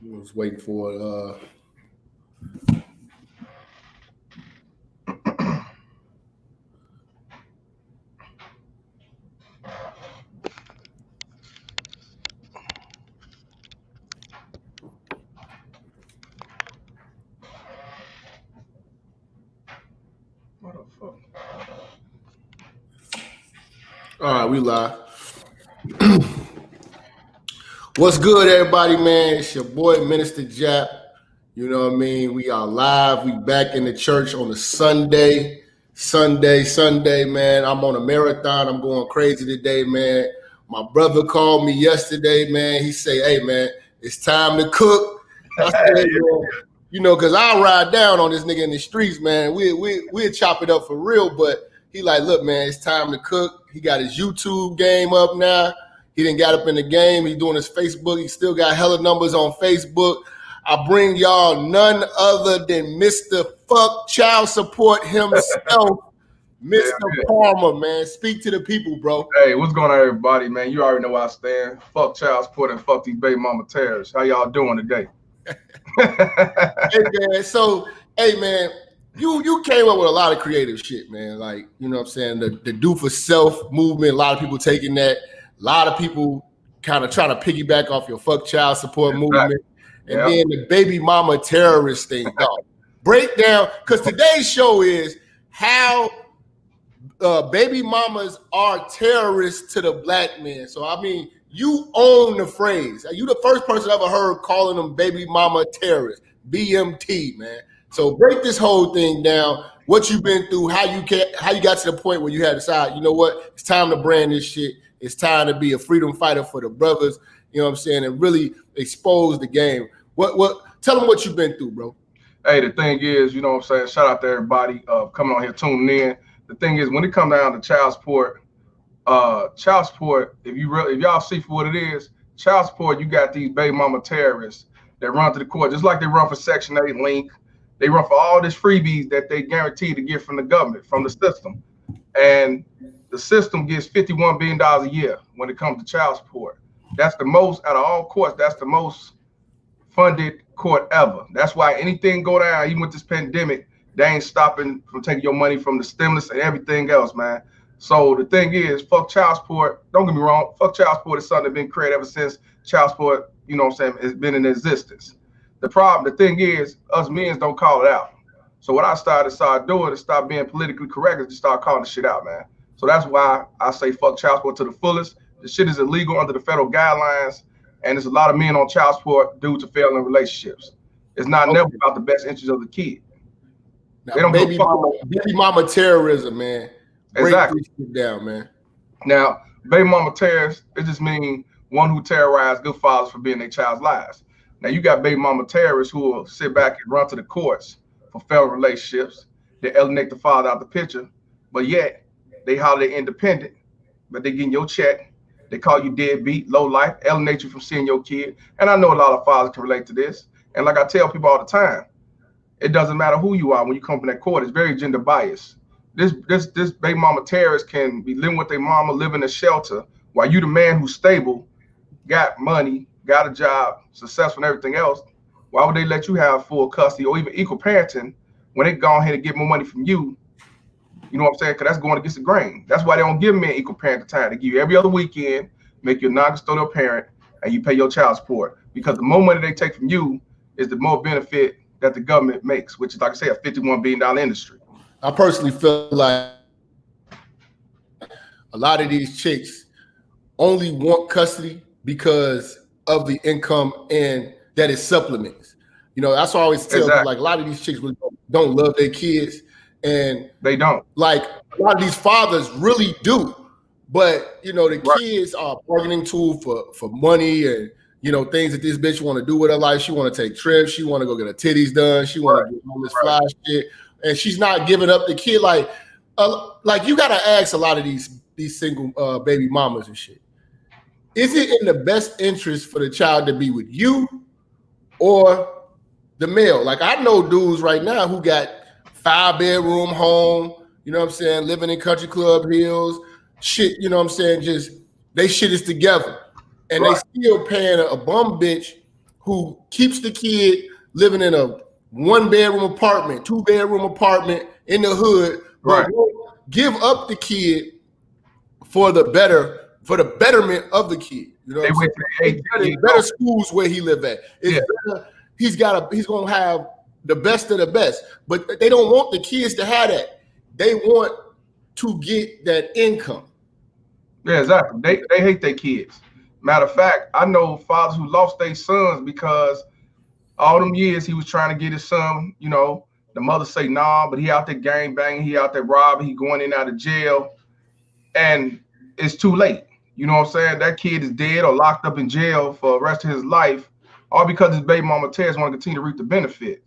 I was waiting for it. What the fuck? All right, we live. What's good, everybody, man? It's your boy, Minister Jap. You know what I mean? We are live. We back in the church on a Sunday, man. I'm on a marathon. I'm going crazy today, man. My brother called me yesterday, man. He say, hey, man, it's time to cook. I said, you know, because I'll ride down on this nigga in the streets, man. We'll chop it up for real, but he like, look, man, it's time to cook. He got his YouTube game up now. He didn't got up in the game. He's doing his Facebook. He still got hella numbers on Facebook. I bring y'all none other than Mr. Fuck Child Support himself, Mr. Palmer, man. Speak to the people, bro. Hey, what's going on, everybody, man? You already know where I stand. Fuck child support and fuck these baby mama terrorists. How y'all doing today? Hey, man. So, hey, man, you came up with a lot of creative shit, man. Like, you know what I'm saying? The do for self movement, a lot of people taking that. A lot of people kind of trying to piggyback off your fuck child support movement. And then the baby mama terrorist thing, dog. Break down, because today's show is how baby mamas are terrorists to the black man. So, I mean, you own the phrase. You the first person I ever heard calling them baby mama terrorists, BMT, man. So break this whole thing down, what you've been through, how you got to the point where you had to decide, you know what, it's time to brand this shit. It's time to be a freedom fighter for the brothers, you know what I'm saying, and really expose the game. Tell them what you've been through, bro. Hey, the thing is, you know what I'm saying, shout out to everybody coming on here, tuning in. The thing is, when it comes down to child support, if y'all see for what it is, child support, you got these baby mama terrorists that run to the court, just like they run for Section 8 link. They run for all this freebies that they guarantee to get from the government, from the system. And the system gets $51 billion a year when it comes to child support. That's the most, out of all courts, that's the most funded court ever. That's why anything go down, even with this pandemic, they ain't stopping from taking your money from the stimulus and everything else, man. So the thing is, fuck child support. Don't get me wrong, fuck child support is something that's been created ever since child support, you know what I'm saying, has been in existence. The thing is, us men don't call it out. So what I started doing is stop being politically correct and just start calling the shit out, man. So that's why I say fuck child support to the fullest. The shit is illegal under the federal guidelines, and there's a lot of men on child support due to failing relationships. It's not never about the best interest of the kid. Now, they don't baby mama terrorism, man. Break exactly. This shit down, man. Now, baby mama terrorists, it just means one who terrorized good fathers for being their child's lives. Now, you got baby mama terrorists who will sit back and run to the courts for failed relationships. They alienate the father out the picture, but yet they holler they're independent, but they getting your check. They call you deadbeat, low life, alienate you from seeing your kid. And I know a lot of fathers can relate to this. And like I tell people all the time, it doesn't matter who you are when you come from that court. It's very gender biased. This baby mama terrorist can be living with their mama, living in a shelter, while you the man who's stable, got money, got a job, successful and everything else. Why would they let you have full custody or even equal parenting when they go ahead and get more money from you? You know what I'm saying? Because that's going against the grain. That's why they don't give men equal parenting time. They give you every other weekend, make you a non-custodial parent, and you pay your child support. Because the more money they take from you is the more benefit that the government makes, which is, like I say, a $51 billion industry. I personally feel like a lot of these chicks only want custody because of the income and that it supplements. You know, that's what I always tell them, like a lot of these chicks really don't love their kids, and they don't. Like a lot of these fathers really do, but you know, the kids are a bargaining tool for money and, you know, things that this bitch want to do with her life. She want to take trips. She want to go get her titties done. She want to get all this fly shit, and she's not giving up the kid. Like you got to ask a lot of these single baby mamas and shit. Is it in the best interest for the child to be with you or the male? Like I know dudes right now who got 5-bedroom home, you know what I'm saying, living in Country Club Hills, shit, you know what I'm saying, just they shit is together. And they still paying a bum bitch who keeps the kid living in a 1-bedroom apartment, 2-bedroom apartment in the hood, but won't give up the kid for the betterment of the kid. You know, better schools where he live at. It's better, he's gonna have the best of the best, but they don't want the kids to have that. They want to get that income. Yeah, exactly. They hate their kids. Matter of fact, I know fathers who lost their sons because all them years he was trying to get his son, you know, the mother say, nah, but he out there gang banging, he out there robbing, he going in and out of jail, and it's too late. You know what I'm saying? That kid is dead or locked up in jail for the rest of his life, all because his baby mama Terrence want to continue to reap the benefit.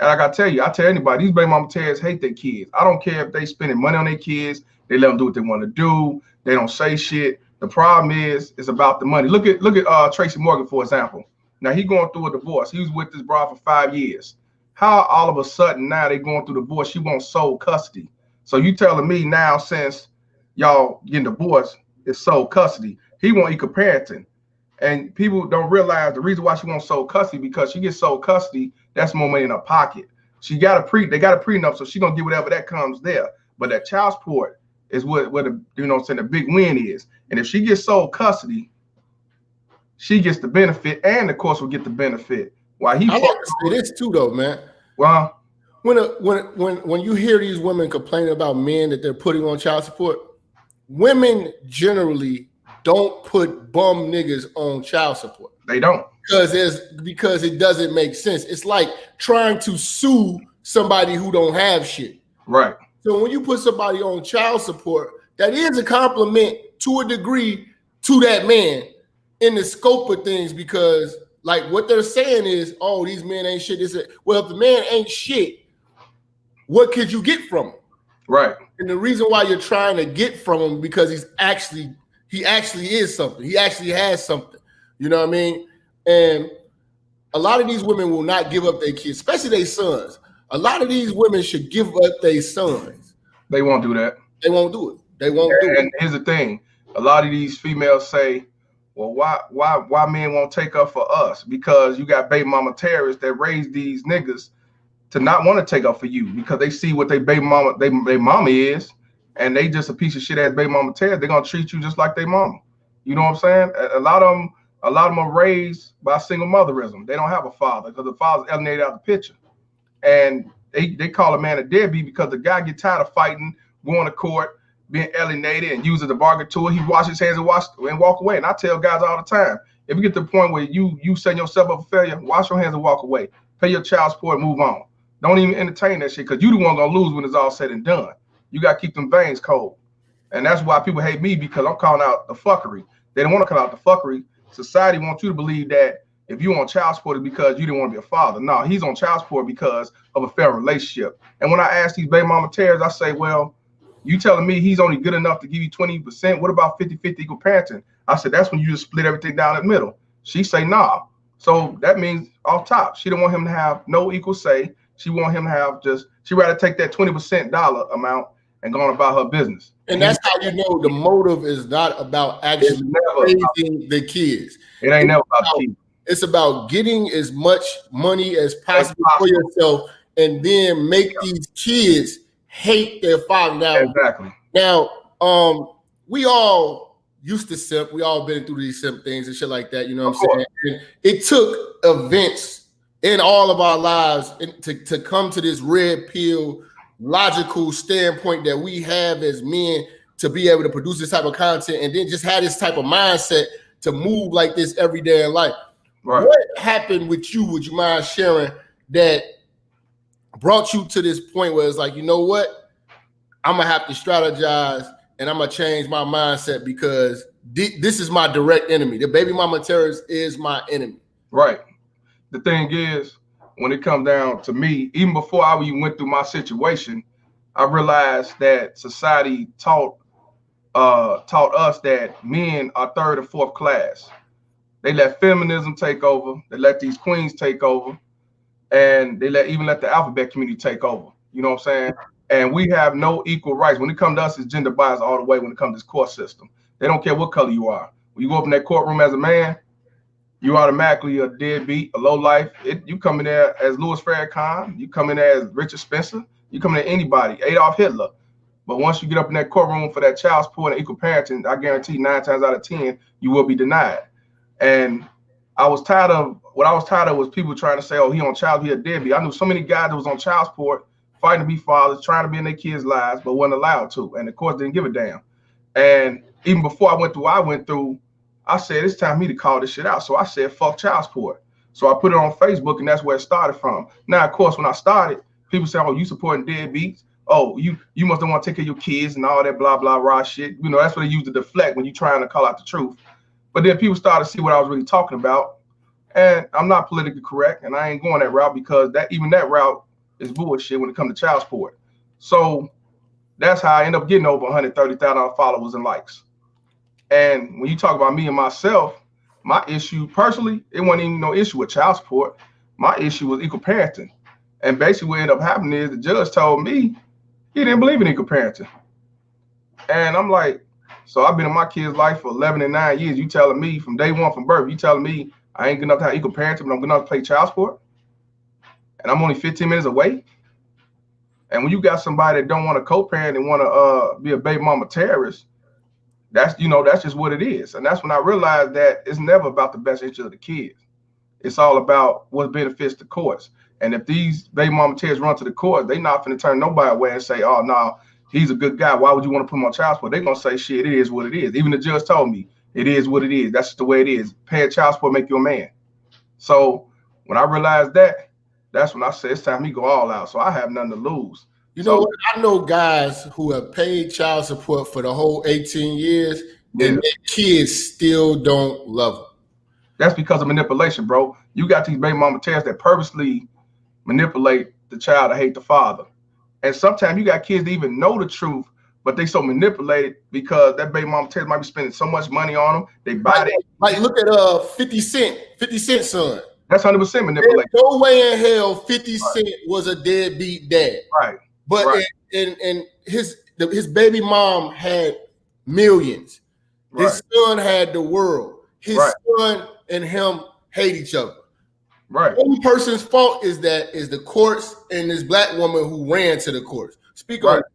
And I tell anybody, these baby mama Terrence hate their kids. I don't care if they spending money on their kids, they let them do what they want to do, they don't say shit. The problem is, it's about the money. Look at Tracy Morgan, for example. Now he going through a divorce. He was with this bride for 5 years. How all of a sudden now they going through divorce, she wants sole custody. So you telling me now, since y'all getting divorced, it's sole custody. He want equal parenting. And people don't realize the reason why she wants sole custody, because she gets sole custody, that's more money in her pocket. They got a prenup, so she gonna get whatever that comes there. But that child support is what the, you know what I'm saying, the big win is. And if she gets sole custody, she gets the benefit, and the course will get the benefit. Why he? I like to say this too, though, man. Well, when you hear these women complaining about men that they're putting on child support, women generally don't put bum niggas on child support. They don't, because it doesn't make sense. It's like trying to sue somebody who don't have shit. Right. So when you put somebody on child support, that is a compliment to a degree to that man in the scope of things, because like what they're saying is, oh, these men ain't shit. Well, if the man ain't shit, what could you get from him? Right. And the reason why you're trying to get from him, because he actually is something. He actually has something. You know what I mean? And a lot of these women will not give up their kids, especially their sons. A lot of these women should give up their sons. They won't do that. They won't do it. They won't do it. And here's the thing. A lot of these females say, well, why men won't take up for us? Because you got baby mama terrorists that raise these niggas to not want to take up for you, because they see what they baby mama is, and they just a piece of shit ass baby mama terrorist. They're gonna treat you just like they mama. You know what I'm saying? A lot of them are raised by single motherism. They don't have a father because the father's alienated out the picture. And they call a man a deadbeat because the guy get tired of fighting, going to court, being alienated, and using the bargain tool. He wash his hands and walk away. And I tell guys all the time, if you get to the point where you setting yourself up for failure, wash your hands and walk away. Pay your child support and move on. Don't even entertain that shit, because you the one gonna lose when it's all said and done. You gotta keep them veins cold. And that's why people hate me, because I'm calling out the fuckery. They don't want to call out the fuckery. Society wants you to believe that if you on child support, it's because you didn't want to be a father. No, he's on child support because of a fair relationship. And when I ask these baby mama terrors, I say, well, you telling me he's only good enough to give you 20%? What about 50-50 equal parenting? I said, that's when you just split everything down the middle. She say, nah. So that means off top, she don't want him to have no equal say. She want him to have she rather take that 20% dollar amount and go on about her business. And that's how you know the motive is not about actually raising the kids. It ain't never about the kids. It's about getting as much money as possible for yourself, and then make these kids hate their father. Now, exactly. Now, we all used to simp. We all been through these simp things and shit like that. You know what I'm saying? And it took events in all of our lives to come to this red pill logical standpoint that we have as men to be able to produce this type of content, and then just have this type of mindset to move like this every day in life. Right. What happened with you? Would you mind sharing that brought you to this point where it's like, you know what? I'm gonna have to strategize and I'm gonna change my mindset, because this is my direct enemy. The baby mama terrorist is my enemy. Right. The thing is, when it comes down to me, even before I even went through my situation, I realized that society taught us that men are third and fourth class. They let feminism take over. They let these queens take over, and they even let the alphabet community take over. You know what I'm saying? And we have no equal rights. When it comes to us, it's gender bias all the way when it comes to this court system. They don't care what color you are. When you go up in that courtroom as a man, you automatically a deadbeat, a low life. You come in there as Louis Farrakhan, you come in there as Richard Spencer, you come in there anybody, Adolf Hitler. But once you get up in that courtroom for that child support and equal parenting, I guarantee 9 times out of 10 you will be denied. And I was tired of was people trying to say, oh, he on child, he a deadbeat. I knew so many guys that was on child support, fighting to be fathers, trying to be in their kids' lives, but wasn't allowed to. And the courts didn't give a damn. And even before I went through what I went through, I said, it's time for me to call this shit out. So I said, fuck child support. So I put it on Facebook, and that's where it started from. Now, of course, when I started, people say, oh, you supporting deadbeats. Oh, you must want to take care of your kids and all that blah, blah, raw shit. You know, that's what they use to deflect when you're trying to call out the truth. But then people started to see what I was really talking about. And I'm not politically correct, and I ain't going that route because even that route is bullshit when it comes to child support. So that's how I end up getting over 130,000 followers and likes. And when you talk about me and myself, my issue personally, it wasn't even no issue with child support. My issue was equal parenting. And basically what ended up happening is the judge told me he didn't believe in equal parenting. And I'm like, so I've been in my kid's life for 11 and 9 years. You telling me from day one, from birth, you telling me I ain't good enough to have equal parenting, but I'm good enough to pay child support? And I'm only 15 minutes away? And when you got somebody that don't want to co-parent and want to be a baby mama terrorist, that's just what it is. And that's when I realized that it's never about the best interest of the kids. It's all about what benefits the courts. And if these baby mama terrorists run to the court, they not finna turn nobody away and say, oh, no, he's a good guy. Why would you want to put him on child support? They're going to say, shit, it is what it is. Even the judge told me, it is what it is. That's just the way it is. Paying child support make you a man. So when I realized that, that's when I said, it's time for me to go all out. So I have nothing to lose. You know what? I know guys who have paid child support for the whole 18 years, and their kids still don't love them. That's because of manipulation, bro. You got these baby mama terrorists that purposely manipulate the child to hate the father. And sometimes you got kids that even know the truth, but they so manipulated because that baby mama terrorist might be spending so much money on them. They buy it. Like look at 50 Cent son. That's 100% manipulation. There's no way in hell 50 Cent was a deadbeat dad. Right. But and his baby mom had millions. His son had the world. His son and him hate each other. Right. One person's fault is the courts and this black woman who ran to the courts. Speak on it.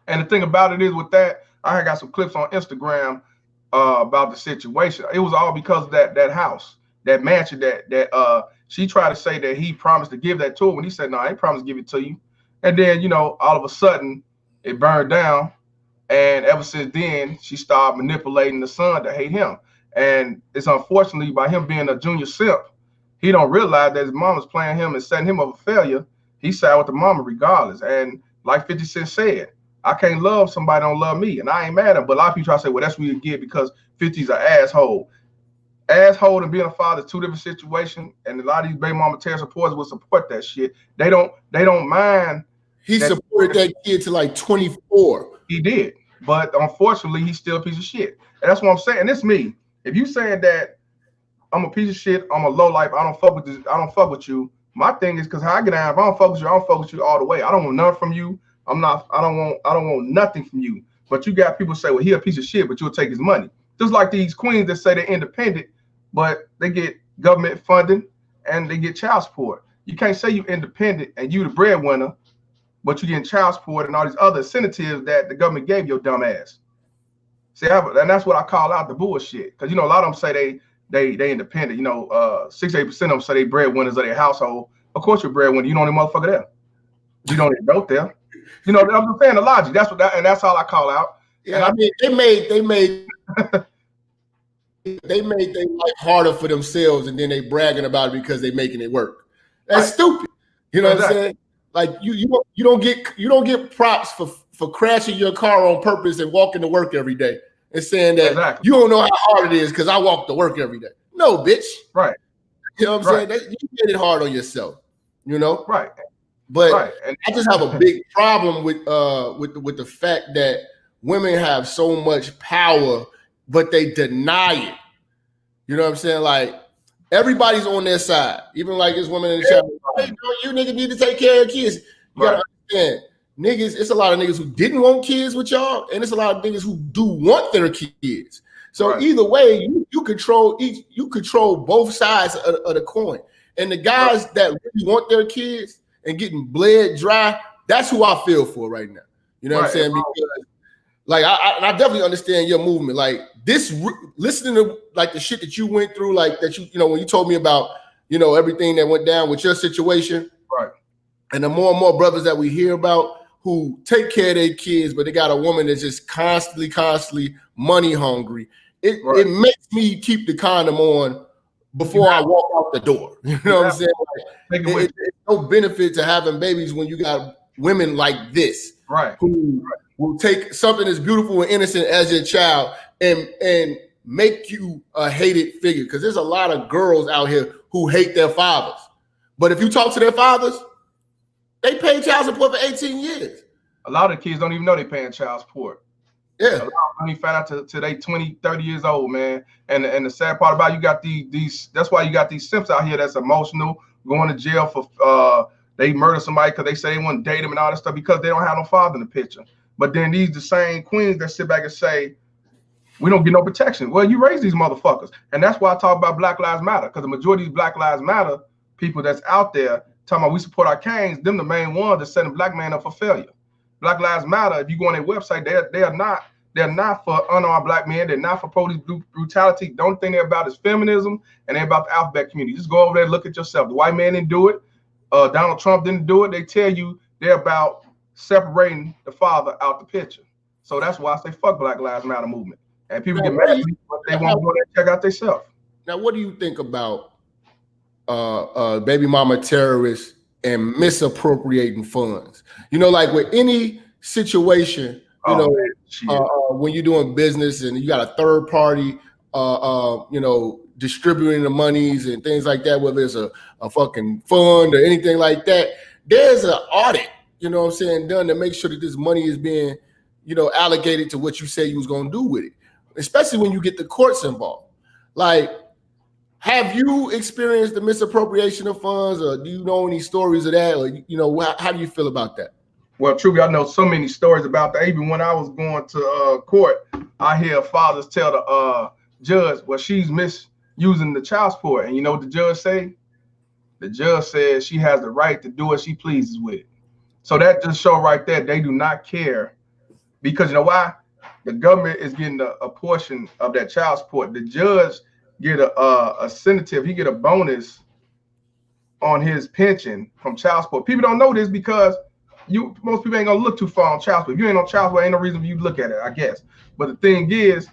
And the thing about it is with that, I got some clips on Instagram about the situation. It was all because of that house, that mansion that she tried to say that he promised to give that to her when he said, no, I ain't promised to give it to you. And then, all of a sudden it burned down. And ever since then, she started manipulating the son to hate him. And it's unfortunately by him being a junior simp, he don't realize that his mama's playing him and setting him up a failure. He side with the mama regardless. And like 50 Cent said, I can't love somebody don't love me. And I ain't mad at him. But a lot of people try to say, well, that's what you get because 50's an asshole. Asshole and being a father is two different situations. And a lot of these baby mama terror supporters will support that shit. They don't mind. He supported that kid to like 24. He did. But unfortunately, he's still a piece of shit. And that's what I'm saying. It's me. If you saying that I'm a piece of shit, I'm a low life, I don't fuck with this, I don't fuck with you. My thing is because how I get down, if I don't fuck with you, I don't fuck with you all the way. I don't want nothing from you. I don't want nothing from you. But you got people say, well, he a piece of shit, but you'll take his money. Just like these queens that say they're independent, but they get government funding and they get child support. You can't say you independent and you the breadwinner, but you getting child support and all these other incentives that the government gave your dumb ass. See, and that's what I call out the bullshit. Because, a lot of them say they independent. 68% of them say they breadwinners of their household. Of course you're breadwinner. You don't even motherfucker there. You don't even go there. I'm just saying the logic. That's all I call out. Yeah, I mean, they made their life harder for themselves, and then they bragging about it because they making it work. That's stupid. You know what I'm saying? Like you don't get props for crashing your car on purpose and walking to work every day and saying that you don't know how hard it is because I walk to work every day. No, bitch. Right. You know what I'm saying? You made it hard on yourself. Right. But I just have a big problem with the fact that women have so much power, but they deny it. You know what I'm saying? Like everybody's on their side, even like this woman in the chat. Hey, you niggas need to take care of kids. You gotta understand, niggas. It's a lot of niggas who didn't want kids with y'all, and it's a lot of niggas who do want their kids. So either way, you control both sides of the coin. And the guys that really want their kids and getting bled dry, that's who I feel for right now. You know what I'm saying? Because like I definitely understand your movement. Like this, listening to like the shit that you went through, like that you know when you told me about everything that went down with your situation, right? And the more and more brothers that we hear about who take care of their kids, but they got a woman that's just constantly money hungry. It makes me keep the condom on before I walk out the door. You know what I'm saying? Like, it's no benefit to having babies when you got women like this, who will take something as beautiful and innocent as your child and make you a hated figure. Because there's a lot of girls out here who hate their fathers. But if you talk to their fathers, they pay child support for 18 years. A lot of kids don't even know they're paying child support. Yeah. A lot of money find out till they 20, 30 years old, man. And the sad part about it, you got these that's why you got these simps out here that's emotional, going to jail for they murder somebody because they say they want to date them and all that stuff because they don't have no father in the picture. But then these the same queens that sit back and say, we don't get no protection. Well, you raise these motherfuckers. And that's why I talk about Black Lives Matter, because the majority of Black Lives Matter people that's out there talking about we support our kings, them the main ones that setting black man up for failure. Black Lives Matter, if you go on their website, they're not for unarmed black men. They're not for police brutality. The only thing they're about is feminism, and they're about the alphabet community. Just go over there and look at yourself. The white man didn't do it. Donald Trump didn't do it. They tell you they're about separating the father out the picture. So that's why I say fuck Black Lives Matter movement. And people get mad at me, but they won't go there and check out themselves. Now, what do you think about baby mama terrorists and misappropriating funds? Like with any situation, when you're doing business and you got a third party, distributing the monies and things like that, whether it's a fucking fund or anything like that, there's an audit, done to make sure that this money is being, allocated to what you say you was going to do with it, especially when you get the courts involved. Like, have you experienced the misappropriation of funds, or do you know any stories of that? Or, how do you feel about that? Well, truly, I know so many stories about that. Even when I was going to court, I hear fathers tell the judge, well, she's misusing the child support. And you know what the judge say? The judge says she has the right to do what she pleases with it. So that just shows right there, they do not care. Because you know why? The government is getting a portion of that child support. The judge get a sedative, he get a bonus on his pension from child support. People don't know this because most people ain't gonna look too far on child support. If you ain't on child support, ain't no reason for you to look at it, I guess. But the thing is,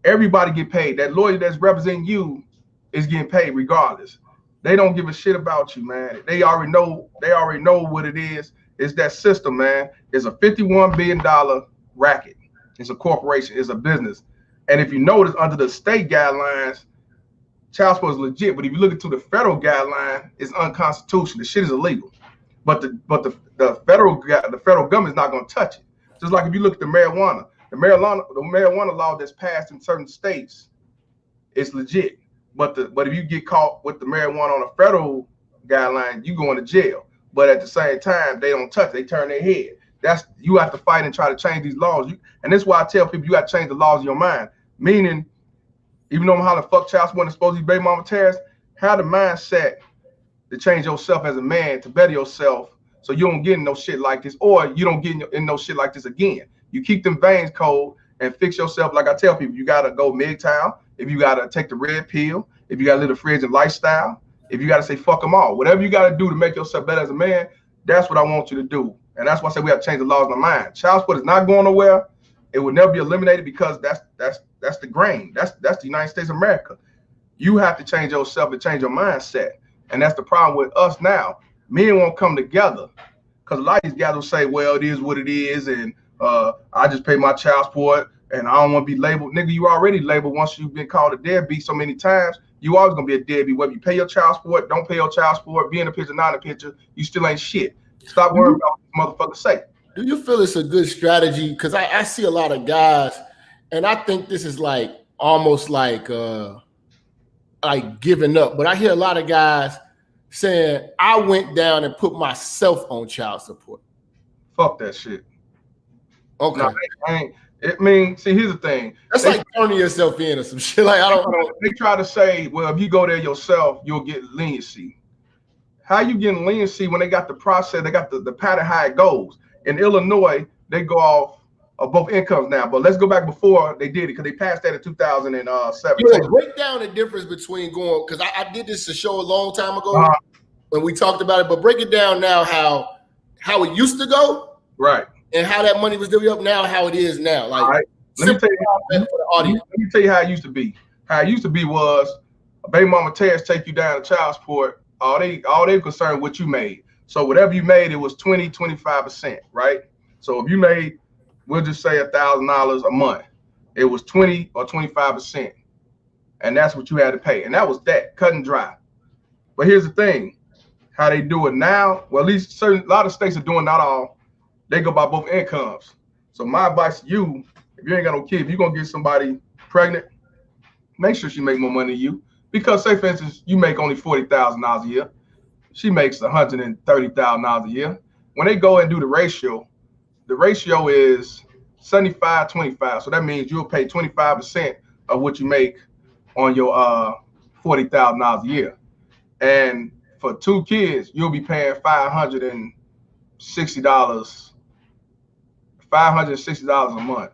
everybody get paid. That lawyer that's representing you is getting paid regardless. They don't give a shit about you, man. They already know what it is. It's that system, man. It's a $51 billion racket. It's a corporation, it's a business. And if you notice, under the state guidelines, child support is legit. But if you look into the federal guideline, it's unconstitutional. The shit is illegal. But the federal government is not going to touch it. Just like if you look at the marijuana law that's passed in certain states, it's legit. But if you get caught with the marijuana on a federal guideline, you go into jail. But at the same time, they don't touch it. They turn their head. You have to fight and try to change these laws. And that's why I tell people you got to change the laws in your mind. Meaning, even though how the fuck child support is supposed to be baby mama terrorists, have the mindset to change yourself as a man, to better yourself, so you don't get in no shit like this, or you don't get in no shit like this again. You keep them veins cold and fix yourself. Like I tell people, you gotta go MGTOW, if you gotta take the red pill, if you gotta live the frigid lifestyle, if you gotta say fuck them all, whatever you gotta do to make yourself better as a man, that's what I want you to do. And that's why I say we have to change the laws in our mind. Child support is not going nowhere. It will never be eliminated because that's the grain. That's the United States of America. You have to change yourself and change your mindset. And that's the problem with us now. Men won't come together because a lot of these guys will say, well, it is what it is, and I just pay my child support and I don't want to be labeled. Nigga, you already labeled once you've been called a deadbeat so many times. You always gonna be a deadbeat. Whether you pay your child support, don't pay your child support, be in the picture, not in the picture, you still ain't shit. Stop worrying about what motherfuckers say. Do you feel it's a good strategy? Because I see a lot of guys, and I think this is like almost like giving up. But I hear a lot of guys saying, I went down and put myself on child support. Fuck that shit. Okay. No, I ain't. I mean, see, here's the thing. That's like turning yourself in or some shit. Like I don't. They try to say, well, if you go there yourself, you'll get leniency. How you getting leniency when they got the process? They got the pattern how it goes. In Illinois, they go off of both incomes now. But let's go back before they did it because they passed that in 2007. You know, break down the difference between going because I did this to show a long time ago when we talked about it. But break it down now how it used to go, right? And how that money was divvied up now, how it is now. Like, right. Let me tell you how it used to be. How it used to be was a baby mama Terrence take you down to child support. All they concerned what you made. So whatever you made, it was 25%, right? So if you made, we'll just say $1,000 a month, it was 20 or 25%, and that's what you had to pay. And that was that, cut and dry. But here's the thing, how they do it now. Well, at least a lot of states are doing not all. They go by both incomes. So my advice to you, if you ain't got no kid, if you're gonna get somebody pregnant, make sure she make more money than you. Because say for instance, you make only $40,000 a year. She makes $130,000 a year. When they go and do the ratio is 75-25. So that means you'll pay 25% of what you make on your $40,000 a year. And for 2 kids, you'll be paying $560 a month.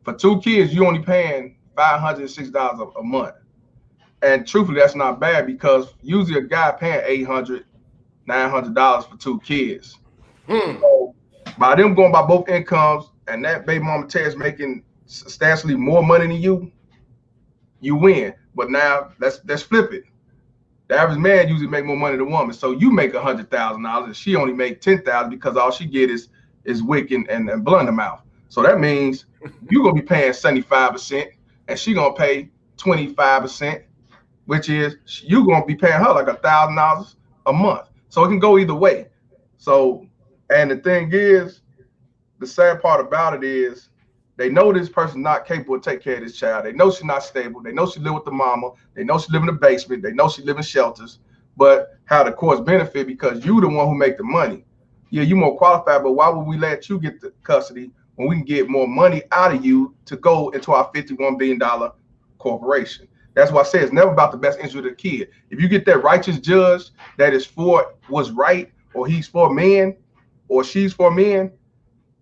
For 2 kids, you only paying $560 a month. And truthfully, that's not bad because usually a guy paying $800, $900 for 2 kids. So by them going by both incomes and that baby mama Terrence making substantially more money than you win. But now let's flip it. The average man usually make more money than a woman. So you make $100,000 and she only make $10,000 because all she get is wick and blundermouth. So that means you're gonna be paying 75% and she gonna pay 25%, which is you're gonna be paying her like $1,000 a month. So it can go either way. So, and the thing is, the sad part about it is they know this person not capable of taking care of this child. They know she's not stable. They know she live with the mama. They know she live in the basement. They know she live in shelters. But how the courts benefit because you the one who make the money. Yeah, you more qualified, but why would we let you get the custody when we can get more money out of you to go into our $51 billion corporation? That's why I say it's never about the best interest of the kid. If you get that righteous judge that is for what's right, or he's for men, or she's for men,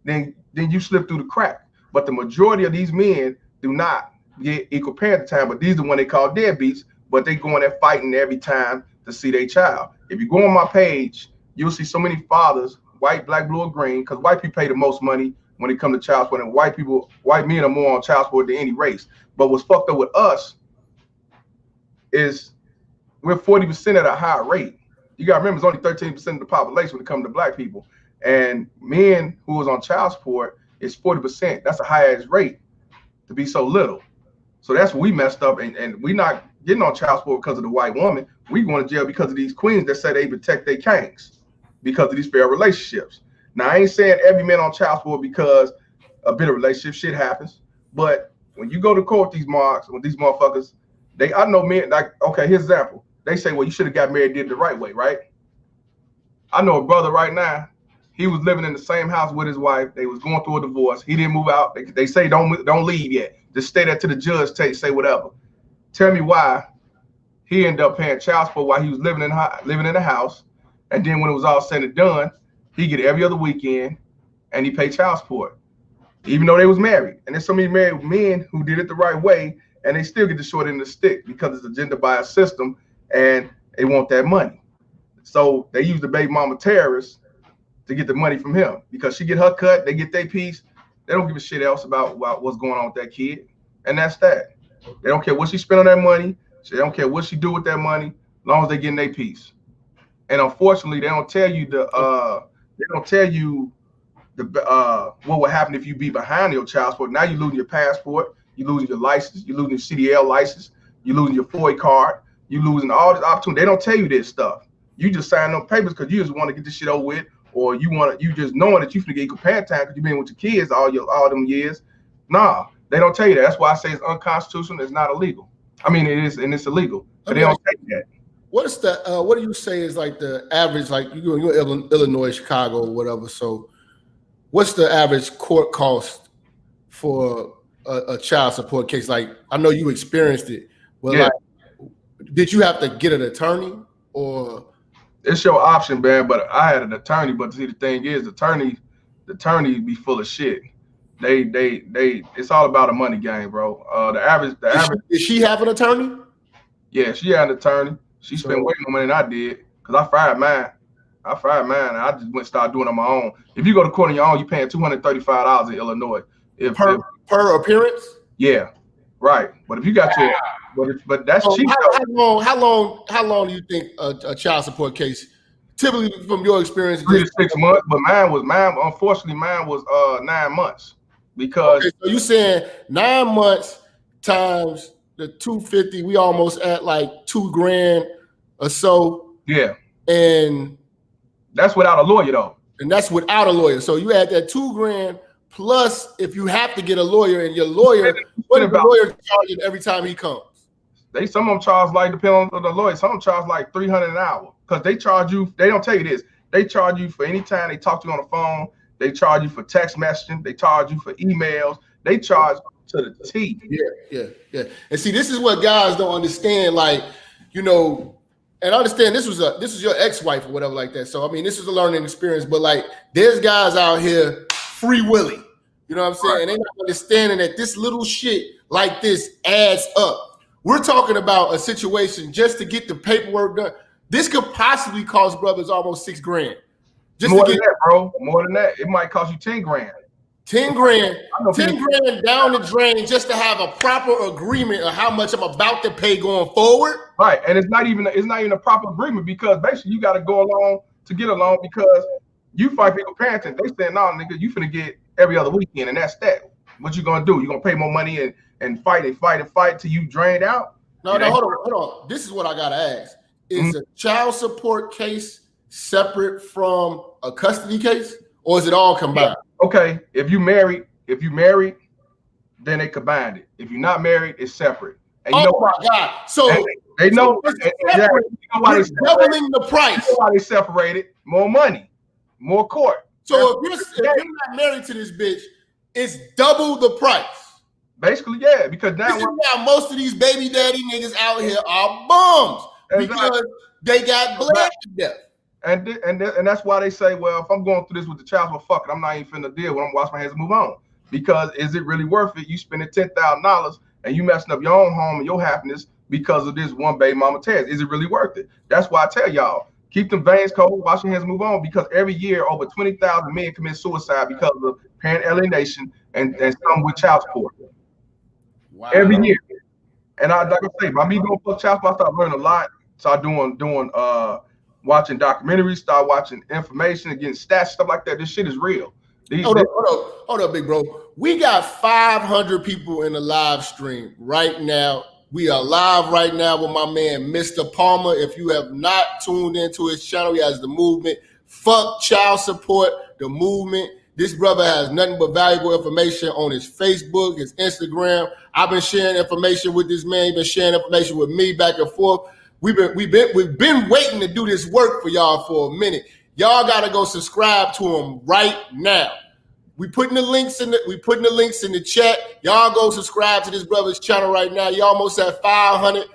then you slip through the crack. But the majority of these men do not get equal parenting time, but these are the one they call deadbeats, but they go in there fighting every time to see their child. If you go on my page, you'll see so many fathers, white, black, blue, or green, because white people pay the most money when it comes to child support, and white men are more on child support than any race. But what's fucked up with us is we're 40% at a higher rate. You got to remember, it's only 13% of the population when it comes to black people. And men who was on child support is 40%. That's a high-ass rate to be so little. So that's what we messed up. And we're not getting on child support because of the white woman. We going to jail because of these queens that say they protect their kings because of these fair relationships. Now, I ain't saying every man on child support because a bit of relationship shit happens. But when you go to court with these marks, with these motherfuckers, I know men, like, okay, here's an example. They say, well, you should have got married, did it the right way, right? I know a brother right now, he was living in the same house with his wife. They was going through a divorce. He didn't move out. They say don't leave yet. Just stay there till the judge say whatever. Tell me why he ended up paying child support while he was living in the house. And then when it was all said and done, he get every other weekend and he paid child support, even though they was married. And there's so many married men who did it the right way and they still get the short end of the stick because it's a gender biased system and they want that money. So they use the baby mama terrorist to get the money from him because she get her cut, they get their piece. They don't give a shit else about what's going on with that kid. And that's that. They don't care what she spent on that money. They don't care what she do with that money, as long as they getting their piece. And unfortunately, they don't tell you what will happen if you be behind your child support. Now you're losing your passport, you're losing your license, you're losing your CDL license, you're losing your FOIA card, you're losing all this opportunity. They don't tell you this stuff. You just sign them papers because you just want to get this shit over with, or you just knowing that you finna get equal parent time because you've been with your kids all them years. Nah, they don't tell you that. That's why I say it's unconstitutional. It's not illegal. I mean, it is, and it's illegal, but they don't tell you that. What do you say is like the average, like you're in Illinois, Chicago, or whatever. So what's the average court cost for a child support case? Like, I know you experienced it, but like, did you have to get an attorney or? It's your option, man. But I had an attorney. But see, the thing is, the attorney be full of shit. They. It's all about a money game, bro. The average. Did she have an attorney? Yeah, she had an attorney. She spent way more money than I did because I fired mine. And I just went and started doing it on my own. If you go to court on your own, you're paying $235 in Illinois. Per appearance? Yeah, right. But if you got but that's cheap. How long do you think a child support case, typically from your experience? 3 to 6 months, but unfortunately, mine was 9 months because. Okay, so you saying 9 months times the 250, we almost at like $2,000 or so. Yeah. And that's without a lawyer though. And that's without a lawyer. So you add that $2,000 plus if you have to get a lawyer, and your lawyer, what is the lawyer charging every time he comes? Some of them charge like, depending on the lawyer, some of them charge like $300 an hour because they charge you. They don't tell you this. They charge you for any time they talk to you on the phone. They charge you for text messaging. They charge you for emails. They charge to the T. Yeah. And see, this is what guys don't understand. Like, you know, and I understand this was your ex-wife or whatever like that. So I mean, this was a learning experience. But like, there's guys out here free willy. You know what I'm saying? Right. And they're not understanding that this little shit like this adds up. We're talking about a situation just to get the paperwork done. This could possibly cost brothers almost $6,000. More than that, bro. More than that. It might cost you $10,000. $10,000 down the drain just to have a proper agreement of how much I'm about to pay going forward. Right, and it's not even a proper agreement because basically you got to go along to get along because you fight people parenting. They saying, "No, nigga, you finna get every other weekend, and that's that. What you gonna do? You gonna pay more money and fight till you drained out?" No, hold on. This is what I gotta ask: is a child support case separate from a custody case, or is it all combined? Okay, if you married, then they combined it. If you're not married, it's separate. And you know my God! So they know. Exactly. You're doubling the price. You know why they separated? More money, more court. So if you're not married to this bitch, it's double the price. Basically, yeah. Because now most of these baby daddy niggas out here are bums because they got bled to death. And that's why they say, well, if I'm going through this with the child, well, fuck it, I'm not even finna deal with it. I'm wash my hands and move on. Because is it really worth it? You spending $10,000 and you messing up your own home and your happiness because of this one baby mama tears. Is it really worth it? That's why I tell y'all, keep them veins cold, wash your hands, move on. Because every year, over 20,000 men commit suicide because of parent alienation and some with child support. Wow. Every year. And like I say, by me doing child support, I started learning a lot. Start doing watching documentaries, start watching information and getting stats, stuff like that. This shit is real. Hold up, big bro. We got 500 people in the live stream right now. We are live right now with my man, Mr. Palmer. If you have not tuned into his channel, he has the movement. Fuck child support, the movement. This brother has nothing but valuable information on his Facebook, his Instagram. I've been sharing information with this man. He's been sharing information with me back and forth. We've been waiting to do this work for y'all for a minute. Y'all gotta go subscribe to him right now. We putting the links in the chat. Y'all go subscribe to this brother's channel right now. You almost at 500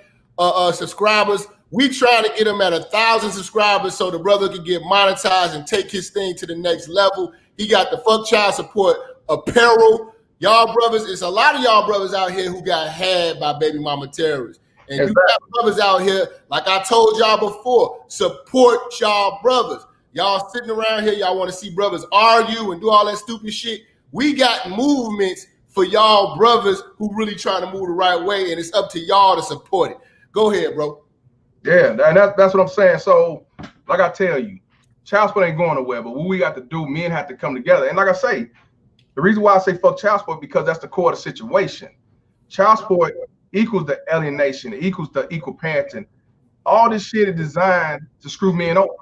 subscribers. We trying to get him at 1,000 subscribers so the brother can get monetized and take his thing to the next level. He got the fuck child support apparel. Y'all brothers, it's a lot of y'all brothers out here who got had by baby mama terrorists. And you got brothers out here, like I told y'all before, support y'all brothers. Y'all sitting around here, y'all want to see brothers argue and do all that stupid shit. We got movements for y'all brothers who really trying to move the right way, and it's up to y'all to support it. Go ahead, bro. Yeah, and that's what I'm saying. So, like I tell you, child support ain't going nowhere, but what we got to do, men have to come together. And like I say, the reason why I say fuck child support because that's the core of the situation. Child support equals the alienation, it equals the equal parenting. All this shit is designed to screw men over.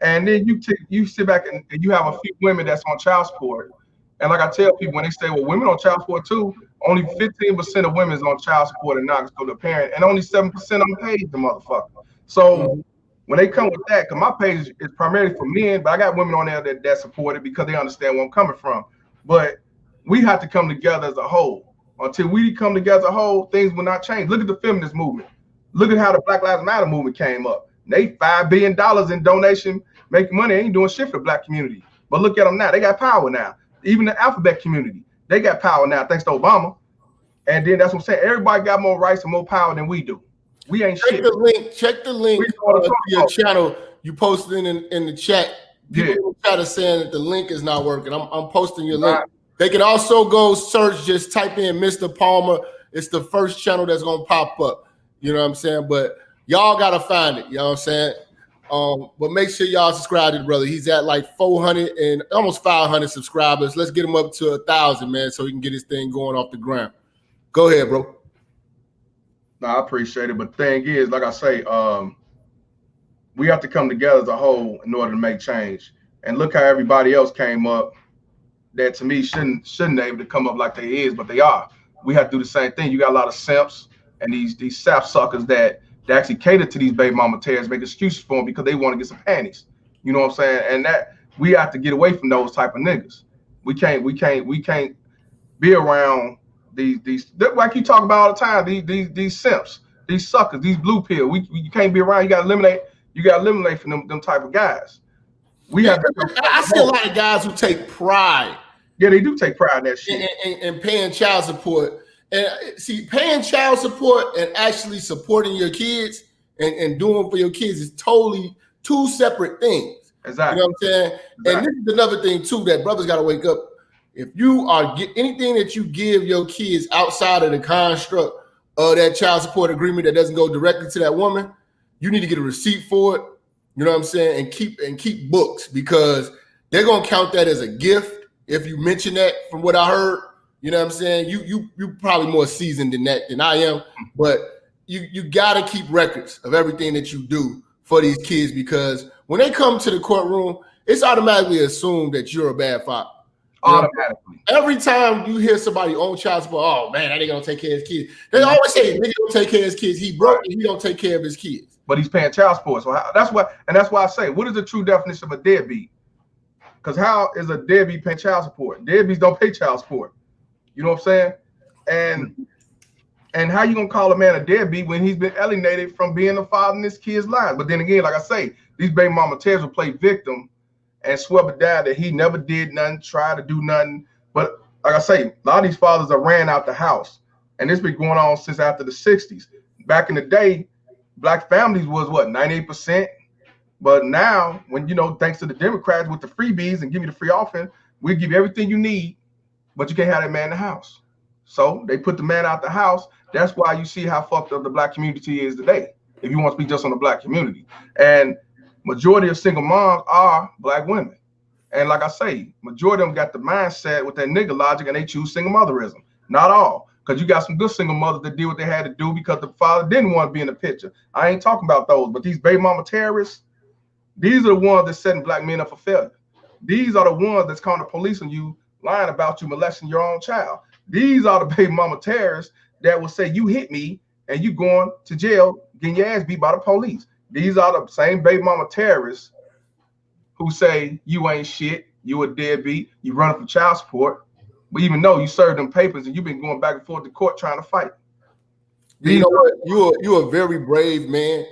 And then you sit back and you have a few women that's on child support. And like I tell people when they say, well, women on child support too, only 15% of women is on child support and not go to the parent, and only 7% on paid the motherfucker. So when they come with that, because my page is primarily for men, but I got women on there that support it because they understand where I'm coming from. But we have to come together as a whole. Until we come together as a whole, things will not change. Look at the feminist movement. Look at how the Black Lives Matter movement came up. They $5 billion in donation, making money. They ain't doing shit for the Black community. But look at them now. They got power now. Even the alphabet community, they got power now thanks to Obama. And then that's what I'm saying. Everybody got more rights and more power than we do. We ain't shit. Check the link to your channel. You posted in the chat. People try to say that the link is not working. I'm posting your link. They can also go search, just type in Mr. Palmer. It's the first channel that's gonna pop up. You know what I'm saying? But y'all gotta find it. You know what I'm saying? But make sure y'all subscribe to the brother. He's at like 400 and almost 500 subscribers. Let's get him up to 1,000, man, so he can get his thing going off the ground. Go ahead, bro. No, I appreciate it. But the thing is, like I say, we have to come together as a whole in order to make change. And look how everybody else came up that to me shouldn't be able to come up like they is, but they are. We have to do the same thing. You got a lot of simps and these sap suckers that actually cater to these baby mama tears, make excuses for them because they want to get some panties. You know what I'm saying? And that we have to get away from those type of niggas. We can't be around these like you talk about all the time. These simps, these suckers, these blue pill. You can't be around. You got to eliminate from them type of guys. I see a lot of guys who take pride. Yeah, they do take pride in that shit. And paying child support. And see, paying child support and actually supporting your kids and doing for your kids is totally two separate things. Exactly. You know what I'm saying? Exactly. And this is another thing too that brothers got to wake up. If you are anything that you give your kids outside of the construct of that child support agreement that doesn't go directly to that woman, you need to get a receipt for it. You know what I'm saying? And keep books, because they're gonna count that as a gift. If you mention that, from what I heard, you know what I'm saying? You probably more seasoned than that than I am, but you gotta keep records of everything that you do for these kids, because when they come to the courtroom, it's automatically assumed that you're a bad father. Automatically. Every time you hear somebody own child support, oh man, that nigga don't take care of his kids. They always say nigga don't take care of his kids. He broke and he don't take care of his kids. But he's paying child support. So that's why I say, what is the true definition of a deadbeat? Because how is a deadbeat paying child support? Deadbeats don't pay child support. You know what I'm saying? And how you gonna call a man a deadbeat when he's been alienated from being a father in his kid's life? But then again, like I say, these baby mama tears will play victim and swear but die that he never did nothing, tried to do nothing. But like I say, a lot of these fathers are ran out the house, and it's been going on since after the 60s. Back in the day, Black families was what, 98%? But now, when thanks to the Democrats with the freebies and give you the free offering, we give you everything you need, but you can't have that man in the house. So they put the man out the house. That's why you see how fucked up the Black community is today, if you want to speak just on the Black community. And majority of single moms are Black women. And like I say, majority of them got the mindset with that nigga logic, and they choose single motherism. Not all, because you got some good single mothers that did what they had to do because the father didn't want to be in the picture. I ain't talking about those, but these baby mama terrorists, these are the ones that's setting Black men up for failure. These are the ones that's calling the police on you, lying about you molesting your own child. These are the baby mama terrorists that will say you hit me and you going to jail, getting your ass beat by the police. These are the same baby mama terrorists who say you ain't shit, you a deadbeat, you running for child support, but even though you served them papers and you've been going back and forth to court trying to fight. You know what? You're a very brave man.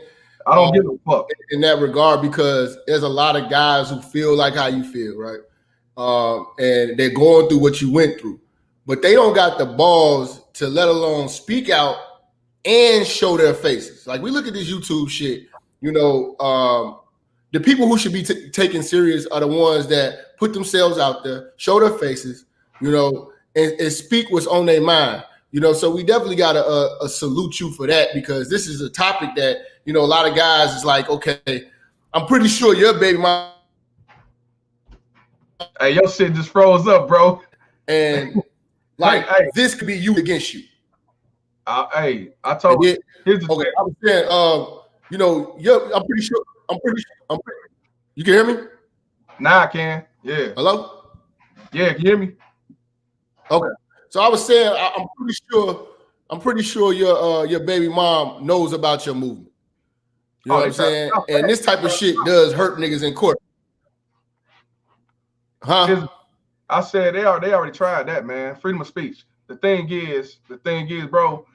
I don't give a fuck in that regard, because there's a lot of guys who feel like how you feel, right? And they're going through what you went through, but they don't got the balls to let alone speak out and show their faces. Like, we look at this YouTube shit, the people who should be taken serious are the ones that put themselves out there, show their faces, and speak what's on their mind. So we definitely got to salute you for that, because this is a topic that, a lot of guys is like, okay, I'm pretty sure your baby mom. Hey, your shit just froze up, bro. And like, this could be you against you. I told you. Okay, I was saying, I'm pretty sure. You can hear me? Nah, I can. Yeah. Hello? Yeah, can you hear me? Okay. So I was saying, I'm pretty sure your baby mom knows about your movement. You know what I'm saying? And this type of shit does hurt niggas in court. Huh? I said they already tried that, man. Freedom of speech. The thing is, bro,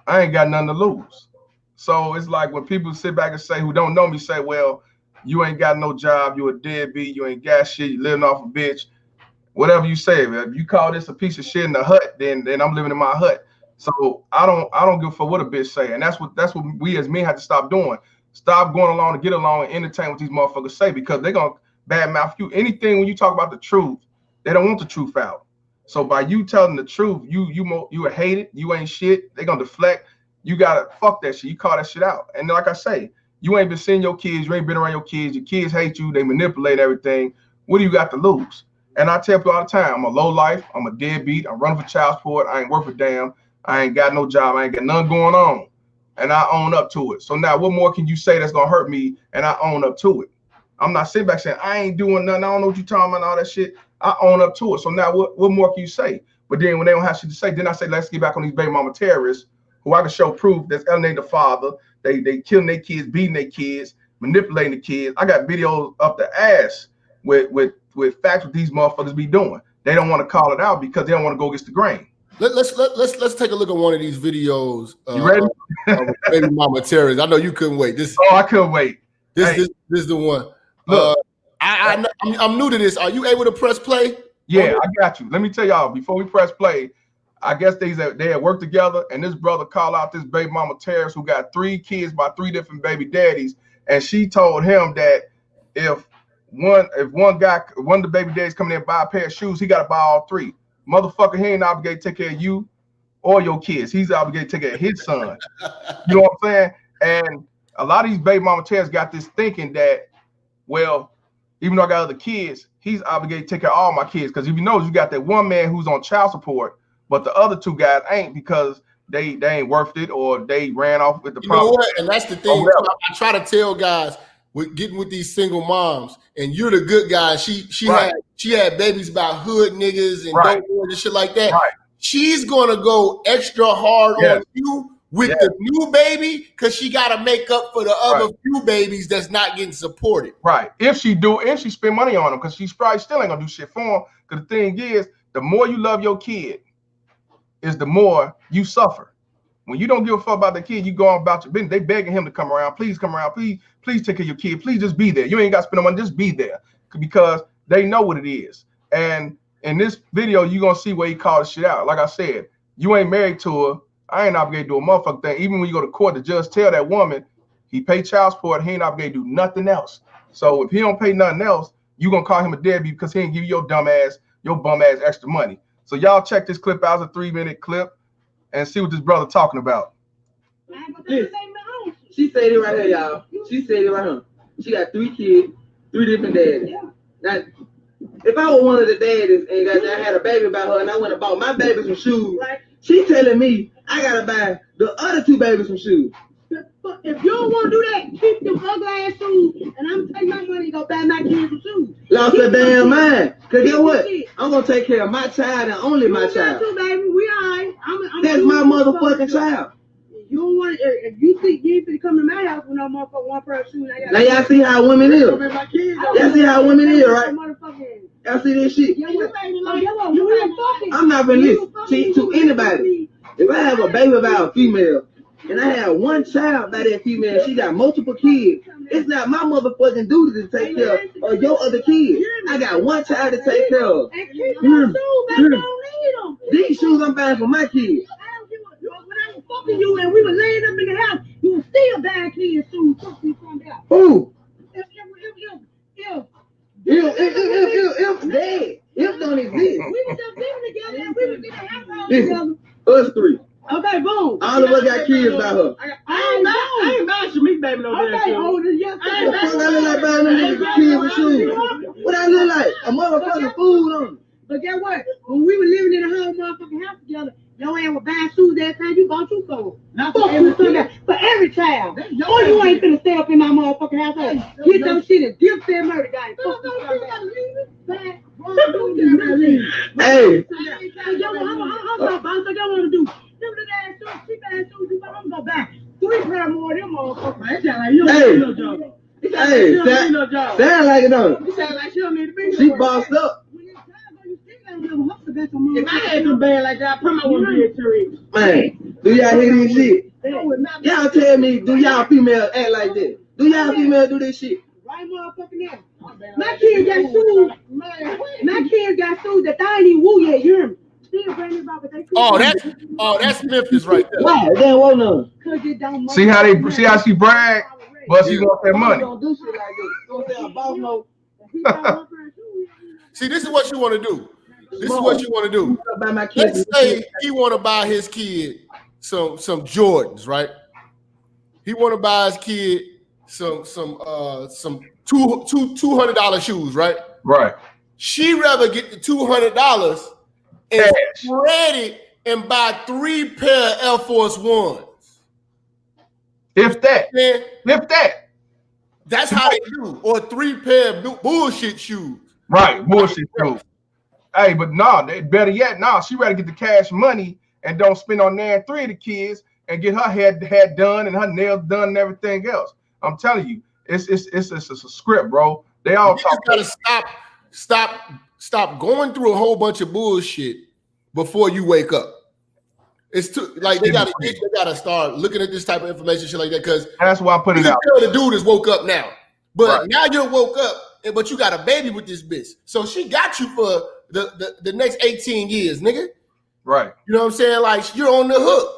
I ain't got nothing to lose. So it's like when people sit back and say, who don't know me, say, well, you ain't got no job, you a deadbeat, you ain't got shit, you living off a bitch. Whatever you say, if you call this a piece of shit in the hut, then I'm living in my hut. So I don't give a fuck what a bitch say, and that's what we as men have to stop doing. Stop going along to get along and entertain what these motherfuckers say, because they're gonna badmouth you. Anything when you talk about the truth, they don't want the truth out. So by you telling the truth, you are hated, you ain't shit. They gonna deflect. You gotta fuck that shit. You call that shit out. And like I say, you ain't been seeing your kids, you ain't been around your kids hate you, they manipulate everything. What do you got to lose? And I tell people all the time, I'm a low life, I'm a deadbeat, I'm running for child support, I ain't worth a damn, I ain't got no job, I ain't got nothing going on. And I own up to it. So now what more can you say that's gonna hurt me? And I own up to it. I'm not sitting back saying I ain't doing nothing, I don't know what you're talking about and all that shit. I own up to it. So now what more can you say? But then when they don't have shit to say, then I say, let's get back on these baby mama terrorists who I can show proof that's alienating the father. They killing their kids, beating their kids, manipulating the kids. I got videos up the ass with facts what these motherfuckers be doing. They don't want to call it out because they don't want to go against the grain. Let's take a look at one of these videos. You ready? Baby mama terrorists. I know you couldn't wait. I couldn't wait. This is the one. Look, I'm new to this. Are you able to press play? Yeah, I got you. Let me tell y'all, before we press play, I guess they had worked together, and this brother called out this baby mama terrorist who got 3 kids by 3 different baby daddies, and she told him that if one of the baby daddies coming in and buy a pair of shoes, he got to buy all 3. Motherfucker, he ain't obligated to take care of you or your kids. He's obligated to take care of his son. You know what I'm saying? And a lot of these baby mama terrorists got this thinking that, well, even though I got other kids, he's obligated to take care of all my kids. Because if you know, you got that one man who's on child support, but the other 2 guys ain't because they ain't worth it or they ran off with the problem. You know what? And that's the thing. I try to tell guys with getting with these single moms, and you're the good guy. She had babies by hood niggas and dope boys and shit like that. Right. She's gonna go extra hard on you with the new baby because she got to make up for the other few babies that's not getting supported. Right. If she spend money on them, because she's probably still ain't gonna do shit for them. Because the thing is, the more you love your kid, is the more you suffer. When you don't give a fuck about the kid, you go on about your business. They begging him to come around. Please come around. Please take care of your kid. Please just be there. You ain't got to spend no money. Just be there because they know what it is. And in this video, you're going to see where he called the shit out. Like I said, you ain't married to her. I ain't obligated to do a motherfucking thing. Even when you go to court, the judge tell that woman he paid child support. He ain't obligated to do nothing else. So if he don't pay nothing else, you going to call him a deadbeat because he ain't give you your bum ass extra money. So y'all check this clip out. It's a 3-minute clip and see what this brother talking about. She said it right here, y'all. She said it right here. She got 3 kids, 3 different daddies. Now, if I was one of the daddies and I had a baby by her and I went and bought my baby some shoes, she telling me I gotta buy the other 2 babies some shoes. If you don't want to do that, keep them ugly ass shoes, and I'm gonna take my money and go buy my kids some shoes. Lost her damn mind. Cause guess what? I'm gonna take care of my child and only my child. Too, baby. We alright. That's my motherfucking child. You don't want if you think you ain't finna come to my house with no motherfucker one pair of shoes. Now y'all see how women is. Y'all see how women is, right? Y'all see this shit. I'm not gonna listen to anybody. If I have a baby by a female and I have one child by that female, she got multiple kids. It's not my motherfucking duty to take care of your other kids. I got one child to take care of. And keep your shoes, baby. Don't need them. These shoes I'm buying for my kids. When I was fucking you and we were laying up in the house, you were still buying kids shoes. Who? If dead. If don't exist. We were just living together and we was in the house together. Us 3. Okay, boom. All of us got kids by her. I ain't buying Shamik baby no damn shoes. Older, yes. I look like buying them kids with shoes. What I look like? A motherfucking fool on them. But guess what? When we were living in a whole motherfucking house together, your ass was buying shoes that time you bought you some. Not for every child. For every child. Or you ain't finna stay up in my motherfucking house. Get some shit and dip that murder guy. Hey. I want to do. Them little ass shoes, cheap ass shoes, I'm gonna buy 3 pair more of them motherfuckers. Hey, sound like it don't. You sound like she don't need to be. She bossed up. When it's time, you If I had some band like that, I promise I wouldn't be a terrorist. Man, do y'all hear this shit? Y'all tell me, do y'all females act like that? Do y'all females do this shit? Right, motherfucking now. My kids got shoes. My kids got shoes that I ain't even woo yet. You hear me? Still brand new about That's Memphis right there. Why? They don't want none. Cause it don't See how she brag, but she want that money. Don't do shit like this. Don't say a boss no. See, this is what you want to do. This is what you want to do. Buy my kids. Let's say he want to buy his kid some Jordans, right? He want to buy his kid some $200 shoes, right? Right. She rather get the $200 and spread it and buy 3 pair of Air Force Ones. If that. Yeah. If that. That's how they do. Or 3 pair of bullshit shoes. Right, bullshit shoes. Hey, but better yet, she rather get the cash money and don't spend on there 3 of the kids and get her head done and her nails done and everything else. I'm telling you, it's a script, bro. They all you talk. Just gotta stop going through a whole bunch of bullshit before you wake up. It's too like they gotta start looking at this type of information, shit like that. Because that's why I put it out. The dude is woke up now, but now you're woke up, but you got a baby with this bitch, so she got you for the next 18 years, nigga. Right. You know what I'm saying? Like you're on the hook.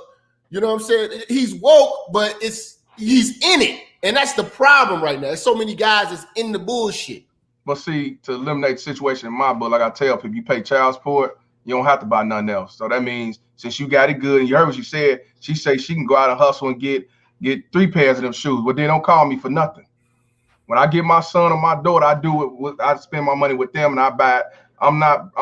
You know what I'm saying? He's woke, but he's in it, and that's the problem right now. There's so many guys that's in the bullshit. But see, to eliminate the situation in my book, like I tell people, you pay child support, you don't have to buy nothing else. So that means since you got it good, and you heard what she said, she can go out and hustle and get 3 pairs of them shoes. But then don't call me for nothing. When I get my son or my daughter, I do it. I spend my money with them, and I buy it. I'm not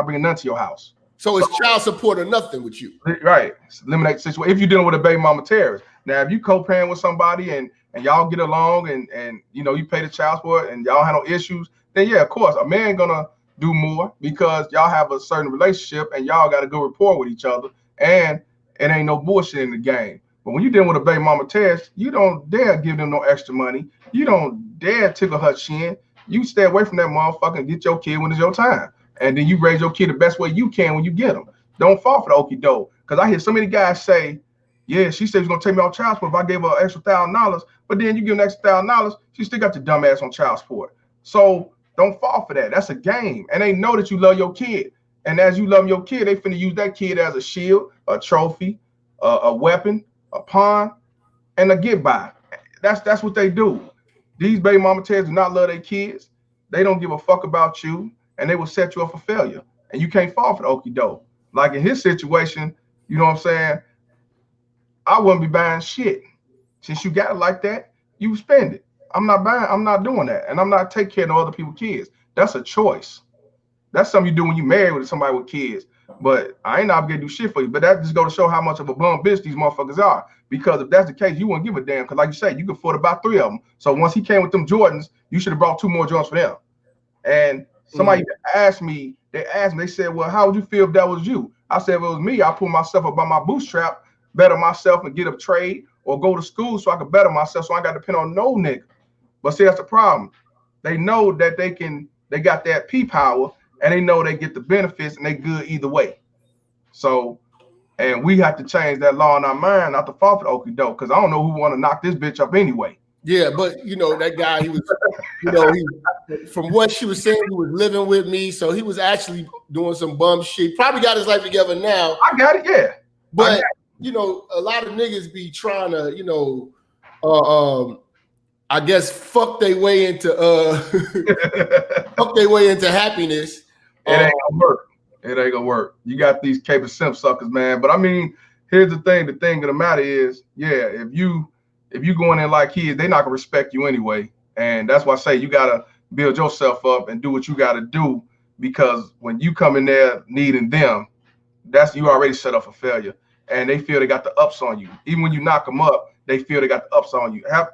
bringing nothing to your house. So it's child support or nothing with you. Right. Eliminate the situation. If you're dealing with a baby mama terrorist. Now, if you co-parent with somebody and y'all get along and you pay the child support and y'all have no issues, then yeah, of course, a man gonna do more because y'all have a certain relationship and y'all got a good rapport with each other and it ain't no bullshit in the game. But when you're dealing with a baby mama terrorist, you don't dare give them no extra money. You don't dare tickle her chin. You stay away from that motherfucker and get your kid when it's your time. And then you raise your kid the best way you can when you get them. Don't fall for the okie doke. Because I hear so many guys say, yeah, she said she's going to take me off child support if I gave her an extra $1,000. But then you give an extra $1,000, she still got your dumb ass on child support. So don't fall for that. That's a game. And they know that you love your kid. And as you love your kid, they finna use that kid as a shield, a trophy, a weapon, a pawn, and a get by. That's what they do. These baby mama terrorists do not love their kids. They don't give a fuck about you. And they will set you up for failure. And you can't fall for the okie doke. Like in his situation, you know what I'm saying? I wouldn't be buying shit. Since you got it like that, you spend it. I'm not doing that. And I'm not taking care of no other people's kids. That's a choice. That's something you do when you married with somebody with kids. But I ain't obligated to do shit for you. But that just go to show how much of a bum bitch these motherfuckers are. Because if that's the case, you wouldn't give a damn. Because like you said, you could afford about 3 of them. So once he came with them Jordans, you should have brought 2 more Jordans for them. And somebody asked me, they said, well, how would you feel if that was you? I said, if it was me, I'll pull myself up by my bootstrap, better myself and get a trade or go to school so I can better myself so I got to depend on no nigga. But see, that's the problem. They know that they got that P power and they know they get the benefits and they good either way. So, and we have to change that law in our mind, not to fall for the okie doke, because I don't know who want to knock this bitch up anyway. Yeah, but that guy, he was, from what she was saying, he was living with me, so he was actually doing some bum shit. Probably got his life together now. I got it, yeah. But a lot of niggas be trying to, I guess fuck their way into happiness. It ain't gonna work. It ain't gonna work. You got these cable simp suckers, man. But I mean, here's the thing. The thing of the matter is, yeah, if you going in like kids, they're not gonna respect you anyway. And that's why I say you gotta build yourself up and do what you gotta do, because when you come in there needing them, that's you already set up for failure. And they feel they got the ups on you. Even when you knock them up, they feel they got the ups on you. Have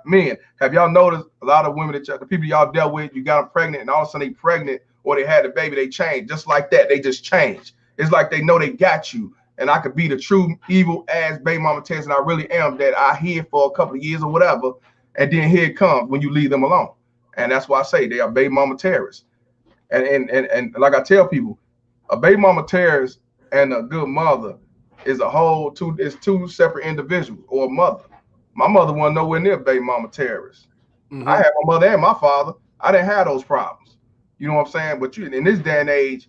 y'all noticed a lot of women the people y'all dealt with, you got them pregnant, and all of a sudden they pregnant or they had a baby, they change just like that. They just change. It's like they know they got you. And I could be the true evil ass baby mama test, and I really am that I hid for a couple of years or whatever, and then here it comes when you leave them alone. And that's why I say they are baby mama terrorists. And like I tell people, A baby mama terrorist and a good mother is two separate individuals or a mother. My mother wasn't nowhere near baby mama terrorist. I had my mother and my father. I didn't have those problems. You know what I'm saying? But in this day and age,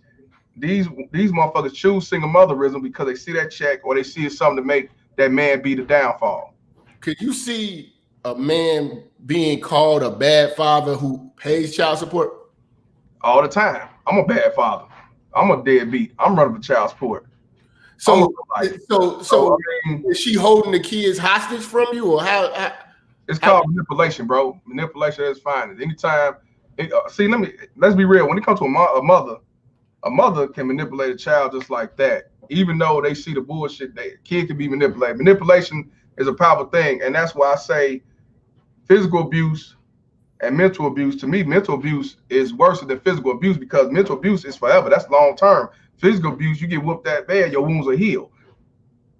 these motherfuckers choose single motherism because they see that check or they see it's something to make that man be the downfall. Could you see a man being called a bad father who pays child support? All the time. I'm a bad father. I'm a deadbeat. I'm running for child support. So is she holding the kids hostage from you, or how? It's called manipulation, bro. Manipulation is fine. Anytime. Let's be real. When it comes to a mother can manipulate a child just like that. Even though they see the bullshit, kid can be manipulated. Manipulation is a powerful thing, and that's why I say physical abuse and mental abuse. To me, mental abuse is worse than physical abuse because mental abuse is forever. That's long term. Physical abuse, you get whooped that bad, your wounds will heal.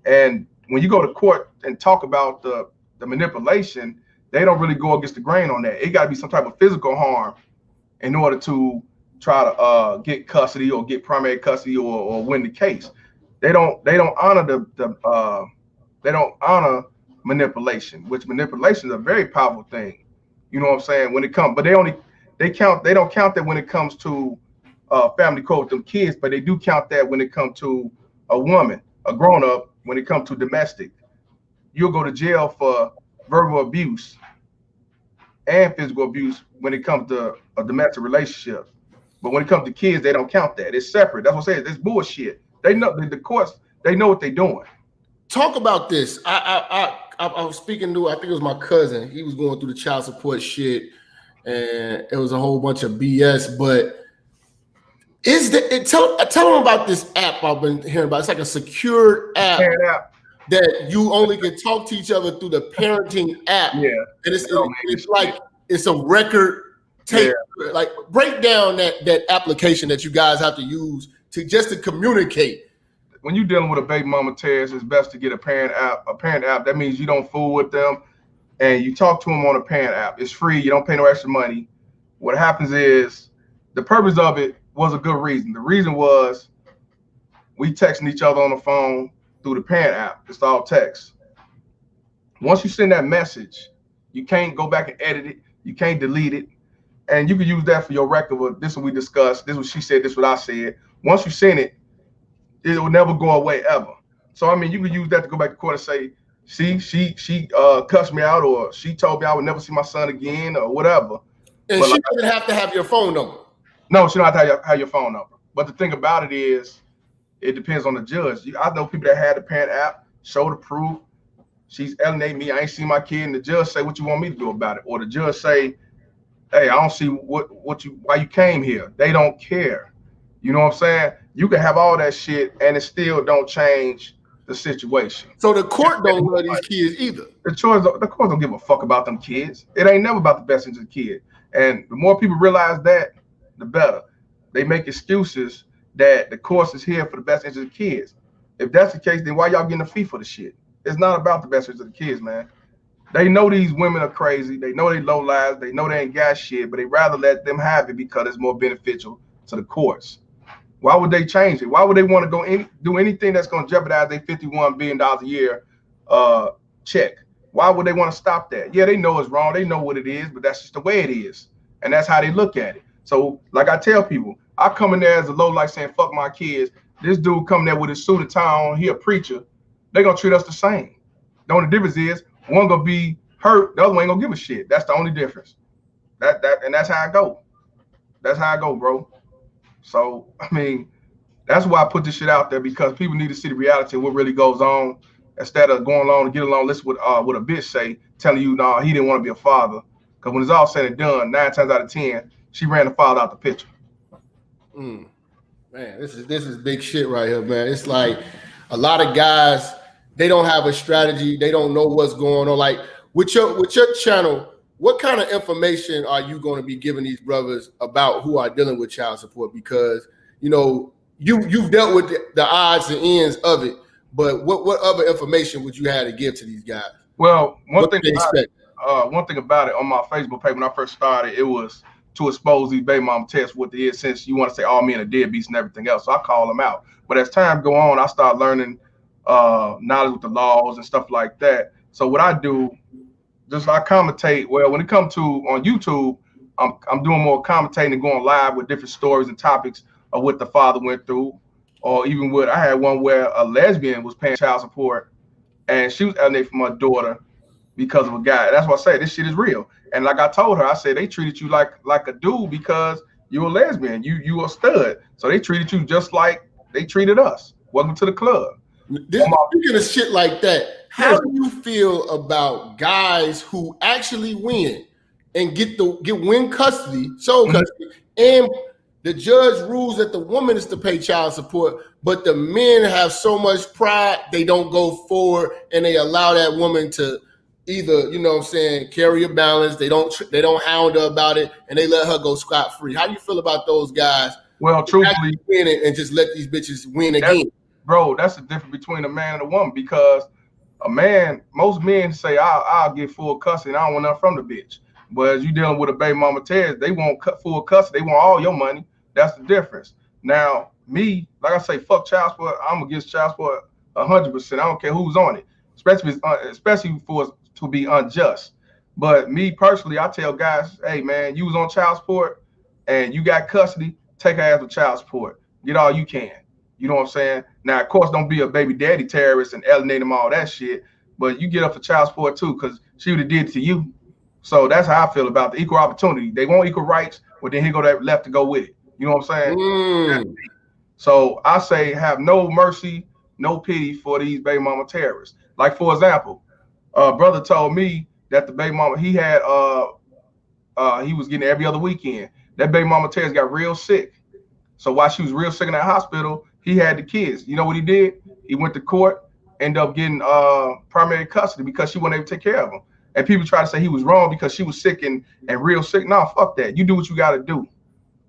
And when you go to court and talk about the manipulation, they don't really go against the grain on that. It got to be some type of physical harm in order to try to get custody or get primary custody or win the case. They don't honor they don't honor manipulation, which manipulation is a very powerful thing. You know what I'm saying? When it comes, but they don't count that when it comes to family court with them kids, but they do count that when it comes to a woman, a grown up, when it comes to domestic. You'll go to jail for verbal abuse and physical abuse when it comes to a domestic relationship. But when it comes to kids, they don't count that. It's separate. That's what I'm saying. It's bullshit. They know the courts, they know what they're doing. Talk about this. I was speaking to, I think it was my cousin. He was going through the child support shit, and it was a whole bunch of BS. But tell him about this app I've been hearing about. It's like a secure app that you only can talk to each other through the parenting app. Yeah, and it's like it's a record tape. Yeah. Like break down that application that you guys have to use to communicate. When you're dealing with a baby mama terrorist, it's best to get a parent app. A parent app, that means you don't fool with them and you talk to them on a parent app. It's free. You don't pay no extra money. What happens is the purpose of it was a good reason. The reason was we texting each other on the phone through the parent app. It's all text. Once you send that message, you can't go back and edit it. You can't delete it. And you can use that for your record. This is what we discussed. This is what she said. This is what I said. Once you send it, it will never go away ever. So I mean, you can use that to go back to court and say, see, she cussed me out, or she told me I would never see my son again, or whatever. And she doesn't have to have your phone number. No, she don't have to have your phone number. But the thing about it is, it depends on the judge. I know people that had the parent app, show the proof. She's alienating me. I ain't seen my kid, and the judge say, "What you want me to do about it?" Or the judge say, "Hey, I don't see why you came here." They don't care. You know what I'm saying? You can have all that shit and it still don't change the situation. So the court don't love these kids either. The court don't give a fuck about them kids. It ain't never about the best interest of the kid. And the more people realize that, the better. They make excuses that the courts is here for the best interest of the kids. If that's the case, then why y'all getting a fee for the shit? It's not about the best interest of the kids, man. They know these women are crazy. They know they low lives. They know they ain't got shit, but they rather let them have it because it's more beneficial to the courts. Why would they change it? Why would they want to go do anything that's going to jeopardize their $51 billion a year check? Why would they want to stop that? Yeah, they know it's wrong. They know what it is, but that's just the way it is. And that's how they look at it. So like I tell people, I come in there as a low life saying, fuck my kids. This dude coming there with his suit and tie on, he a preacher. They're going to treat us the same. The only difference is one going to be hurt. The other one ain't going to give a shit. That's the only difference. And that's how I go. That's how I go, bro. So, I mean, that's why I put this shit out there, because people need to see the reality of what really goes on instead of going along to get along, listen what a bitch say, telling you, no, he didn't want to be a father. Because when it's all said and done, 9 times out of 10, she ran the father out the picture. Man, this is big shit right here, man. It's like a lot of guys, they don't have a strategy. They don't know what's going on. Like with your channel, what kind of information are you going to be giving these brothers about who are dealing with child support? Because, you know, you've dealt with the odds and ends of it, but what other information would you have to give to these guys? Well, one thing about it on my Facebook page when I first started, it was to expose these baby mama tests what they is, since you want to say all men are deadbeats and everything else. So I call them out. But as time go on, I start learning knowledge with the laws and stuff like that. So what I do, just I commentate. Well, when it comes to on YouTube, I'm doing more commentating and going live with different stories and topics of what the father went through, or even what I had one where a lesbian was paying child support and she was alienated from her daughter because of a guy. That's why I say this shit is real. And like I told her, I said they treated you like a dude because you're a lesbian. You a stud. So they treated you just like they treated us. Welcome to the club. Speaking of shit like that, how do you feel about guys who actually win and win custody, sole custody, and the judge rules that the woman is to pay child support, but the men have so much pride they don't go forward and they allow that woman to either, you know what I'm saying, carry a balance. They don't hound her about it and they let her go scot-free. How do you feel about those guys? Well, truthfully, win it and just let these bitches win again. Bro, that's the difference between a man and a woman, because a man, most men say, I'll get full custody and I don't want nothing from the bitch. But as you dealing with a baby mama Ted, they won't cut full custody. They want all your money. That's the difference. Now, me, like I say, fuck child support. I'm against child support 100%. I don't care who's on it, especially for it to be unjust. But me personally, I tell guys, hey man, you was on child support and you got custody, take her ass with child support. Get all you can. You know what I'm saying? Now, of course, don't be a baby daddy terrorist and alienate them, all that shit. But you get up for child support too, because she would have did it to you. So that's how I feel about the equal opportunity. They want equal rights, but then he go that left to go with it. You know what I'm saying? So I say have no mercy, no pity for these baby mama terrorists. Like, for example, brother told me that the baby mama he had, he was getting every other weekend. That baby mama terrorist got real sick. So while she was real sick in that hospital, he had the kids. You know what he did? He went to court, ended up getting primary custody because she wasn't able to take care of him. And people try to say he was wrong because she was sick and real sick. No, fuck that. You do what you got to do.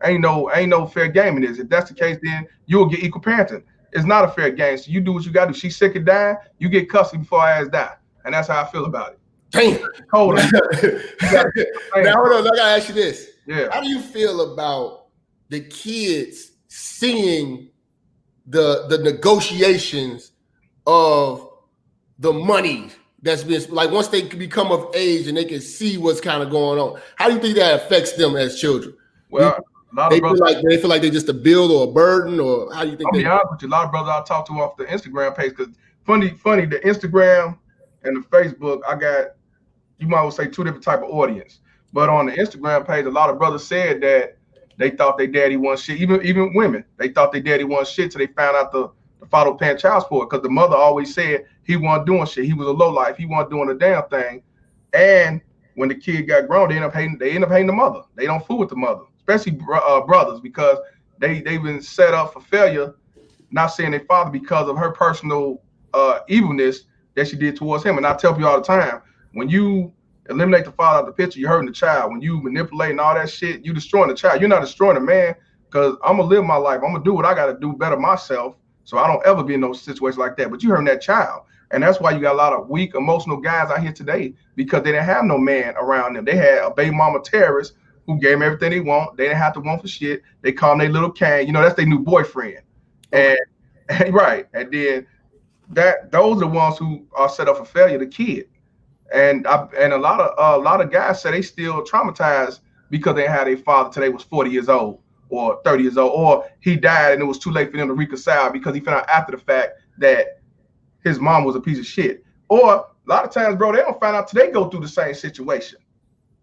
Ain't no fair game in this. If that's the case, then you'll get equal parenting. It's not a fair game. So you do what you got to do. She's sick and dying, you get custody before her ass die. And that's how I feel about it. Damn. Hold on. Now, hold on. I got to ask you this. Yeah. How do you feel about the kids seeing the negotiations of the money that's been, like, once they become of age and they can see what's kind of going on? How do you think that affects them as children? Well, they feel like they're just a bill or a burden, or how do you think? I'll be honest with you, a lot of brothers I talk to off the Instagram page, because funny, the Instagram and the Facebook, I got, you might well say, two different type of audience. But on the Instagram page, a lot of brothers said that they thought their daddy won shit. Even women, they thought their daddy won shit till they found out the father paying child support, because the mother always said he wasn't doing shit. He was a lowlife. He wasn't doing a damn thing. And when the kid got grown, they end up hating the mother. They don't fool with the mother, especially brothers, because they've been set up for failure, not seeing their father because of her personal evilness that she did towards him. And I tell people all the time, when you eliminate the father out of the picture, you're hurting the child. When you manipulate and all that shit, you're destroying the child. You're not destroying the man, because I'm going to live my life. I'm going to do what I got to do better myself, so I don't ever be in those situations like that. But you hurting that child. And that's why you got a lot of weak, emotional guys out here today, because they didn't have no man around them. They had a baby mama terrorist who gave them everything they want. They didn't have to want for shit. They call them their little Kane. You know, that's their new boyfriend. And right. And then those are the ones who are set up for failure, the kid. And a lot of guys say they still traumatized because they had a father till they was 40 years old or 30 years old, or he died and it was too late for them to reconcile because he found out after the fact that his mom was a piece of shit. Or a lot of times, bro, they don't find out till they go through the same situation.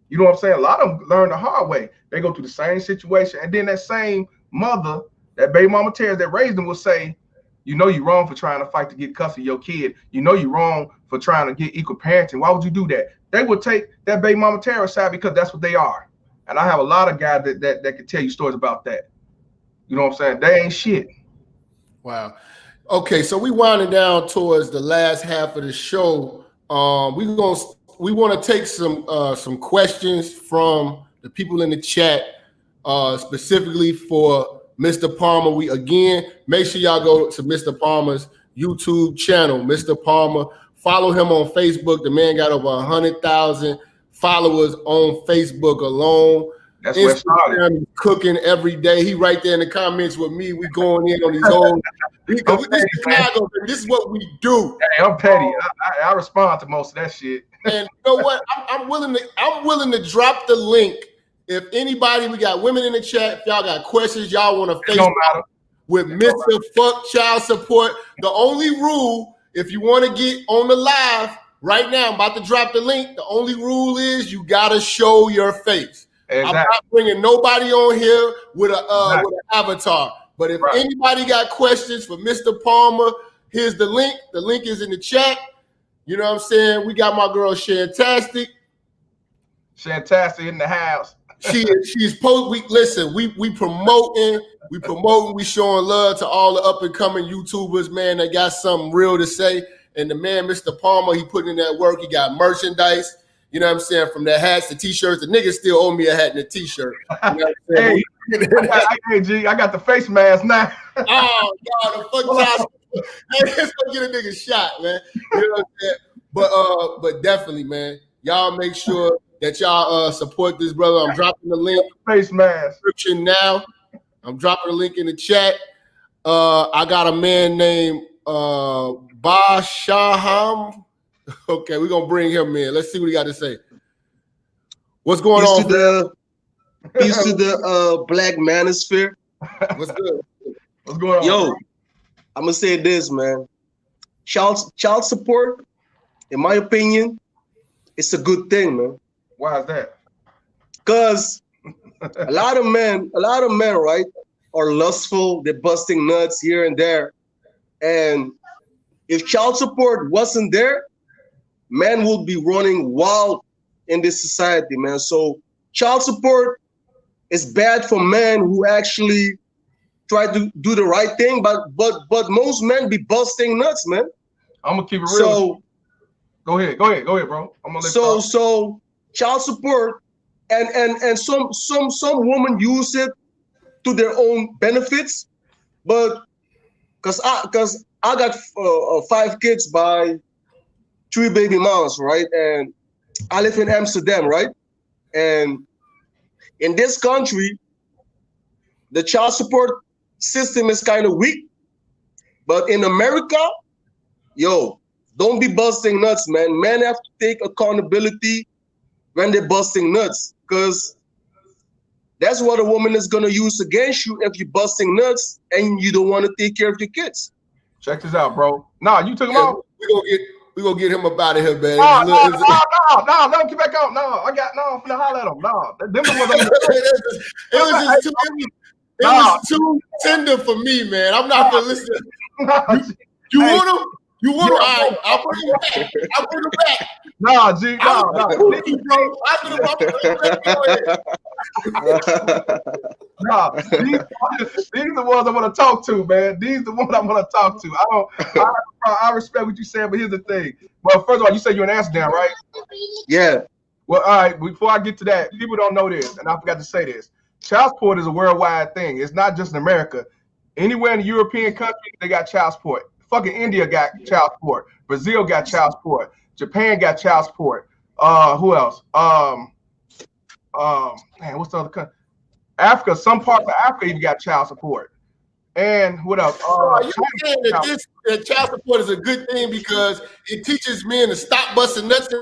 You know what I'm saying? A lot of them learn the hard way. They go through the same situation, and then that same mother, that baby mama terrorist that raised them, will say, you know you're wrong for trying to fight to get custody of your kid. You know you're wrong for trying to get equal parenting. Why would you do that? They would take that baby mama terrorist side because that's what they are. And I have a lot of guys that can tell you stories about that. You know what I'm saying? They ain't shit. Wow. Okay, so we winding down towards the last half of the show. We want to take some questions from the people in the chat, specifically for Mr. Palmer. We again make sure y'all go to Mr. Palmer's YouTube channel, Mr. Palmer. Follow him on Facebook. The man got over 100,000 followers on Facebook alone. That's where it started. Cooking every day. He right there in the comments with me. We going in on these old. This is Chicago, baby. This is what we do. Hey, I'm petty. I respond to most of that shit. And you know what? I'm willing to drop the link. If anybody, we got women in the chat. If y'all got questions, y'all want to Facebook with Mr. Fuck Child Support. The only rule, if you want to get on the live right now, I'm about to drop the link. The only rule is you gotta show your face. Exactly. I'm not bringing nobody on here with an avatar. But if anybody got questions for Mr. Palmer, here's the link. The link is in the chat. You know what I'm saying? We got my girl Shantastic. Shantastic in the house. She's we promoting, we showing love to all the up and coming YouTubers, man, that got something real to say. And the man, Mr. Palmer, he putting in that work. He got merchandise. You know what I'm saying? From the hats to t-shirts. The niggas still owe me a hat and a t-shirt. You know what I'm saying? I got the face mask now. Oh, God, the fuck child. Hey, let's go get a nigga shot, man. You know what I'm saying? But definitely, man, y'all make sure that y'all support this brother. I'm dropping the link. Face mask. Description now. I'm dropping the link in the chat. I got a man named Ba Shaham. Okay, we're gonna bring him in. Let's see what he got to say. What's going on? Peace to the Black Manosphere. What's good? What's going on? Yo, I'm gonna say this, man. Child support, in my opinion, it's a good thing, man. Why is that? Because a lot of men, right, are lustful. They're busting nuts here and there, and if child support wasn't there, men would be running wild in this society, man. So child support is bad for men who actually try to do the right thing, but most men be busting nuts, man. I'm gonna keep it real. So go ahead, bro. I'm gonna let so child support and some women use it to their own benefits, but because I got 5 kids by 3 baby moms, right? And I live in Amsterdam, right? And in this country, the child support system is kind of weak. But in America, yo, don't be busting nuts, man. Men have to take accountability when they're busting nuts, because that's what a woman is going to use against you if you're busting nuts and you don't want to take care of your kids. Check this out, bro. Nah, you took him out. We gonna get him up out of here, man. No, get back out. No, I'm gonna holler at him. No, it was too tender for me, man. I'm not gonna listen. You want him? You want him? All right, I'll bring him back. Nah, G, no. Nah, these are the ones I want to talk to, man. These are the ones I want to talk to. I respect what you said, but here's the thing. Well, first of all, you said you're in Amsterdam, right? Yeah. Well, all right. Before I get to that, people don't know this, and I forgot to say this. Child support is a worldwide thing. It's not just in America. Anywhere in the European countries, they got child support. Fucking India got child support. Brazil got child support. Japan got child support. Who else? Man, what's the other country? Africa, some parts of Africa even got child support. And what else? Are you saying that child support is a good thing because it teaches men to stop busting nuts?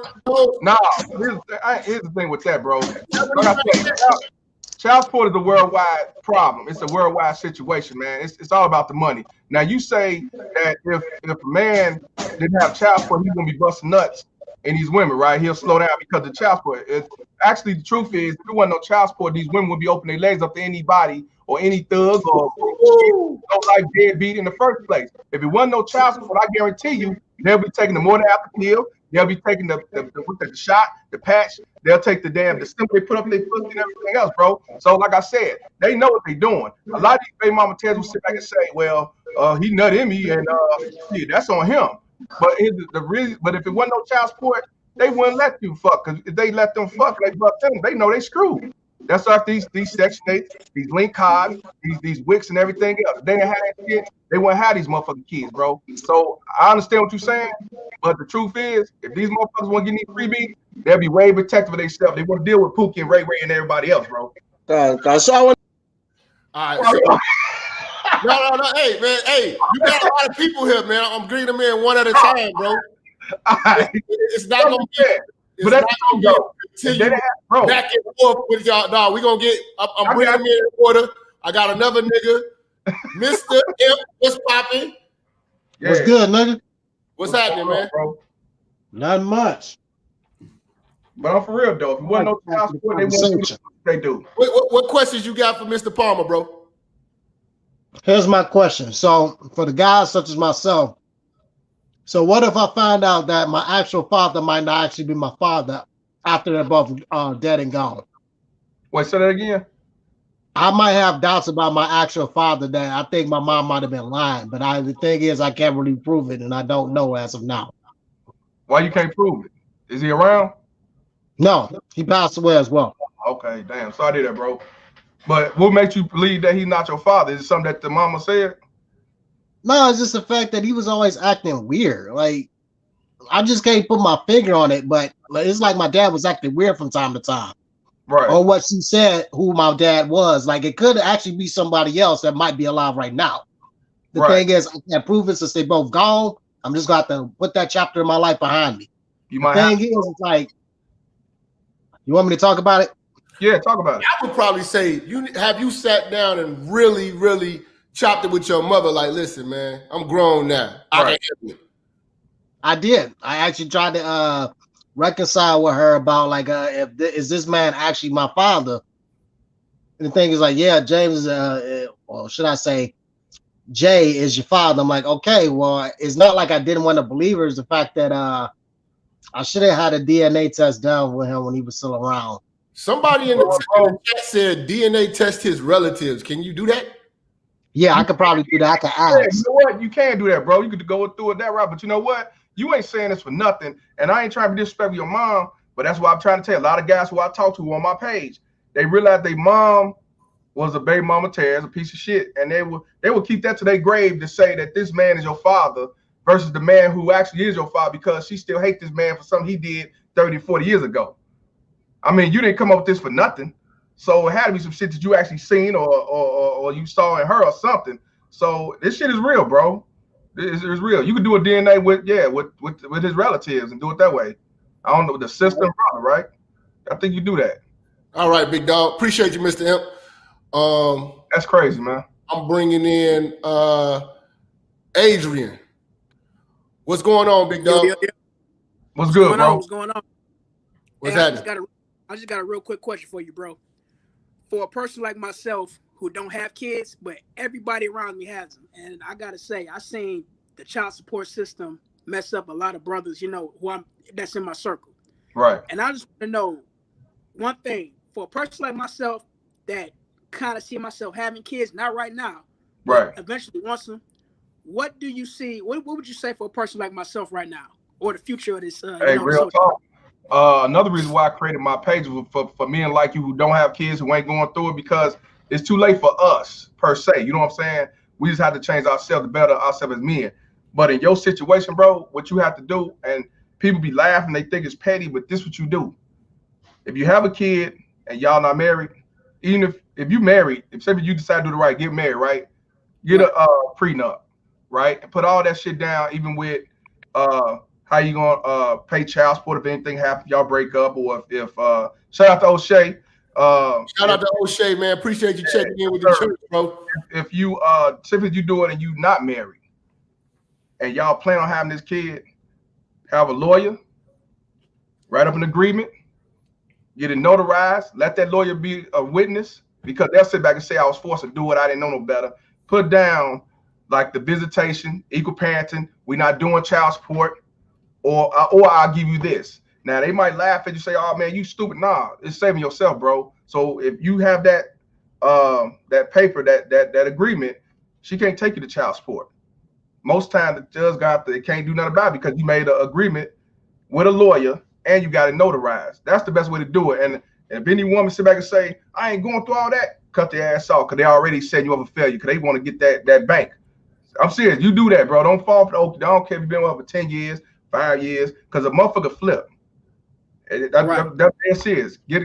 Nah, here's the thing with that, bro. Child support is a worldwide problem. It's a worldwide situation, man. It's all about the money. Now, you say that if a man didn't have child support, he's going to be busting nuts in these women, right? He'll slow down because of child support. Actually, the truth is, if there wasn't no child support, these women would be opening their legs up to anybody or any thug or no life deadbeat in the first place. If it wasn't no child support, I guarantee you, they'll be taking the morning after pill. They'll be taking the shot, the patch. They'll take the simple they put up their pussy and everything else, bro. So, like I said, they know what they're doing. A lot of these baby mama tells will sit back and say, well, he nutted me and that's on him. But but if it wasn't no child support, they wouldn't let you fuck. Because if they let them fuck, they fuck them. They know they screwed. That's like these Section 8, these link cards, these wicks and everything else. They didn't have that shit. They wouldn't have these motherfucking kids, bro. So I understand what you're saying, but the truth is, if these motherfuckers want to get any freebie, they'll be way protective of themselves. They want to deal with Pookie and Ray and everybody else, bro. So I want. All right. So, no. Hey, man. Hey, you got a lot of people here, man. I'm greeting them in one at a time, bro. It's not gonna be. It's not gonna be continue back and forth with y'all. No, we gonna get. I'm bringing them in order. I got another nigga, Mr. Imp. What's popping? Yeah. What's good, nigga? What's happening, man? Bro? Not much. But I'm for real though. If you want no child support, they want to do what they do. What questions you got for Mr. Palmer, bro? Here's my question. So for the guys such as myself, so what if I find out that my actual father might not actually be my father after they're both dead and gone? Wait, say that again. I might have doubts about my actual father that I think my mom might have been lying, but the thing is I can't really prove it, and I don't know as of now. Why you can't prove it? Is he around? No, he passed away as well. Okay, damn. Sorry to hear that, bro. But what makes you believe that he's not your father? Is it something that the mama said? No, it's just the fact that he was always acting weird. Like, I just can't put my finger on it, but it's like my dad was acting weird from time to time. Right. Or what she said, who my dad was. Like, it could actually be somebody else that might be alive right now. The thing is, I can't prove it since they both gone. I'm just going to have to put that chapter in my life behind me. You might. The thing is, it's like, you want me to talk about it? Yeah, talk about it. I would probably say, have you sat down and really, really chopped it with your mother? Like, listen, man, I'm grown now. I can handle it. I did. I actually tried to reconcile with her about like, is this man actually my father? And the thing is like, yeah, James is, or should I say, Jay is your father. I'm like, okay, well, it's not like I didn't want to believe her. It's the fact that I should have had a DNA test done with him when he was still around. Somebody in the chat said DNA test his relatives. Can you do that? Yeah, I could probably do that. I could ask. Yeah, you know what? You can do that, bro. You could go through it that route. But you know what? You ain't saying this for nothing. And I ain't trying to be disrespectful to your mom, but that's what I'm trying to tell you. A lot of guys who I talk to on my page, they realize their mom was a baby mama tears, a piece of shit, and they will keep that to their grave to say that this man is your father versus the man who actually is your father because she still hates this man for something he did 30, 40 years ago. I mean, you didn't come up with this for nothing. So it had to be some shit that you actually seen or you saw in her or something. So this shit is real, bro. It's real. You can do a DNA with his relatives and do it that way. I don't know, the sister and brother, right? I think you do that. All right, big dog. Appreciate you, Mr. Imp. That's crazy, man. I'm bringing in Adrian. What's going on, big dog? What's good, bro? What's going on? What's happening? I just got a real quick question for you, bro. For a person like myself who don't have kids, but everybody around me has them, and I gotta say, I seen the child support system mess up a lot of brothers, that's in my circle. Right. And I just want to know one thing for a person like myself that kind of see myself having kids, not right now, right? Eventually wants them. What do you see? What would you say for a person like myself right now, or the future of this? Real talk. Another reason why I created my page was for men like you who don't have kids, who ain't going through it, because it's too late for us per se. You know what I'm saying? We just have to change ourselves to better ourselves as men. But in your situation, bro, what you have to do, and people be laughing, they think it's petty, but this is what you do. If you have a kid and y'all not married, even if you married, if you decide to do the right, get married, right? Get a prenup, right? And put all that shit down, even with how you gonna pay child support if anything happens, y'all break up, or if shout out to O'Shea. Shout out to O'Shea, man. Appreciate you checking in with the church, bro. If you typically you do it and you not married, and y'all plan on having this kid, have a lawyer, write up an agreement, get it notarized, let that lawyer be a witness, because they'll sit back and say I was forced to do it, I didn't know no better. Put down like the visitation, equal parenting, we're not doing child support, or I'll give you this. Now they might laugh at you, say, "Oh man, you stupid." Nah, it's saving yourself, bro. So if you have that that paper, that agreement, she can't take you to child support. Most times the judge they can't do nothing about it because you made an agreement with a lawyer and you got it notarized. That's the best way to do it. And if any woman sit back and say, "I ain't going through all that," cut their ass off, because they already said you have a failure, because they want to get that bank. I'm serious. You do that, bro. Don't fall for the oak. I don't care if you've been with her for 10 years, 5 years, because a motherfucker flip. That's it. Get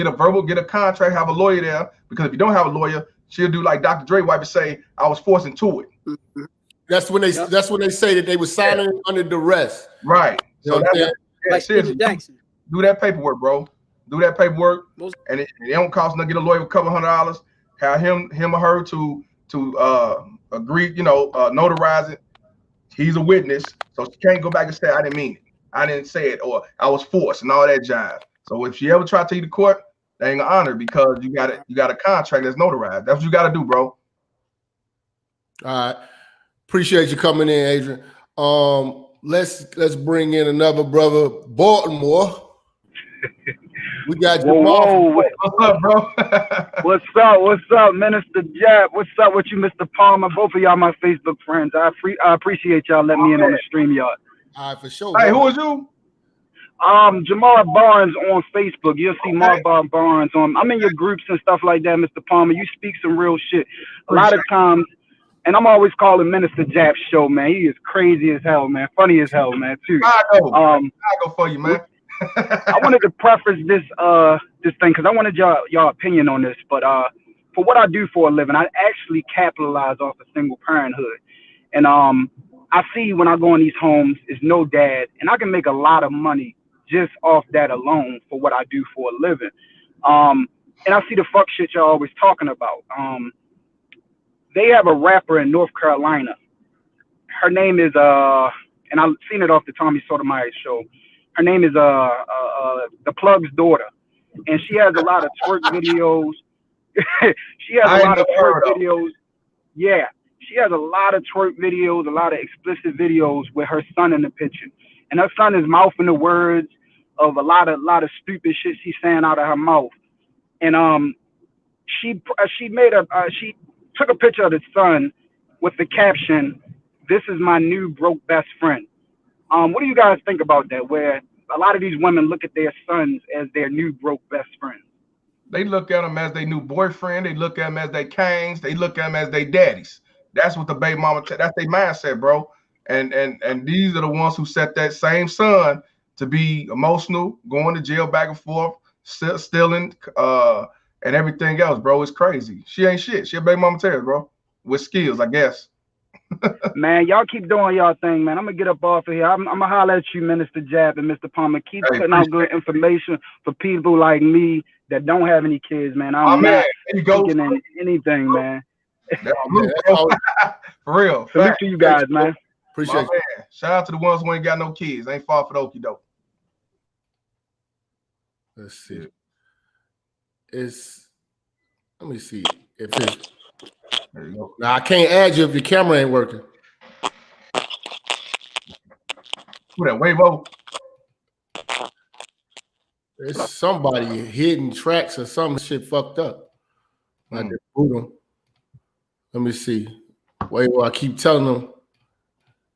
a verbal, get a contract, have a lawyer there. Because if you don't have a lawyer, she'll do like Dr. Dre wife say, I was forced into it. That's when they say that they were signing under duress. Right. You know what I'm saying? Like Stephen Jackson. Do that paperwork, bro. Do that paperwork. And it don't cost nothing. Get a lawyer with a couple $100. Have him or her to agree, notarize it. He's a witness, so she can't go back and say I didn't mean it. I didn't say it, or I was forced, and all that jive. So if she ever try to take you to court, they ain't gonna honor because you got a contract that's notarized. That's what you got to do, bro. All right, appreciate you coming in, Adrian. Let's bring in another brother, Baltimore. We got Jamal. What's up, bro? What's up, Minister Jap? What's up with you, Mr. Palmer? Both of y'all my Facebook friends. I appreciate y'all letting me in on the stream, y'all. All right, for sure. Hey, who is you? Jamal Barnes on Facebook. You'll see Marbar Barnes on. I'm in your groups and stuff like that, Mr. Palmer. You speak some real shit. A lot of times, and I'm always calling Minister Jap's show, man. He is crazy as hell, man. Funny as hell, man, too. I go for you, man. I wanted to preface this thing because I wanted y'all opinion on this, but for what I do for a living, I actually capitalize off of single parenthood, and I see when I go in these homes, it's no dad, and I can make a lot of money just off that alone for what I do for a living. And I see the fuck shit y'all always talking about. They have a rapper in North Carolina. Her name is and I've seen it off the Tommy Sotomayor show. Her name is the Plug's daughter, and she has a lot of twerk videos. She has a lot of twerk videos. Yeah, she has a lot of twerk videos, a lot of explicit videos with her son in the picture, and her son is mouthing the words of a lot of stupid shit she's saying out of her mouth. And she took a picture of the son with the caption, "This is my new broke best friend." What do you guys think about that? Where a lot of these women look at their sons as their new broke best friends. They look at them as their new boyfriend. They look at them as their kings. They look at them as their daddies. That's what the baby mama. That's their mindset, bro. And these are the ones who set that same son to be emotional, going to jail back and forth, stealing, and everything else, bro. It's crazy. She ain't shit. She a baby mama Terry, bro, with skills, I guess. Man, y'all keep doing y'all thing, man. I'm gonna get up off of here. I'm gonna holler at you, Minister Jap and Mr. Palmer. Keep putting out good information for people like me that don't have any kids, man. I'm not thinking in anything, man. For real. Salute to you guys, man. Appreciate it. Shout out to the ones who ain't got no kids. Ain't far for the okie doke. Let's see. Let me see if it's. There you go. Now I can't add you if your camera ain't working. Who that Wavo? There's somebody hidden tracks or some shit fucked up. I just boot him. Let me see. Wavo, I keep telling him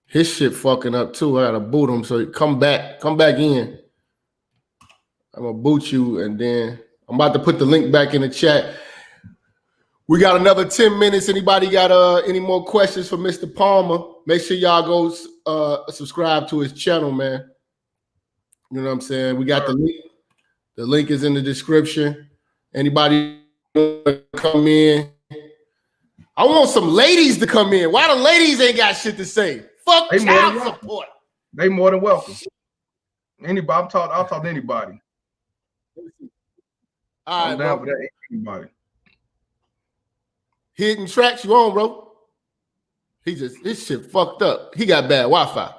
his shit fucking up too. I gotta boot him. So come back in. I'm gonna boot you, and then I'm about to put the link back in the chat. We got another 10 minutes. Anybody got any more questions for Mr. Palmer? Make sure y'all go subscribe to his channel, man. You know what I'm saying? We got the link. The link is in the description. Anybody come in? I want some ladies to come in. Why the ladies ain't got shit to say? Fuck child support. They more than welcome. Anybody, I'll talk to anybody. All right, down for that. Anybody. Hidden tracks, you on, bro? His shit fucked up. He got bad Wi-Fi.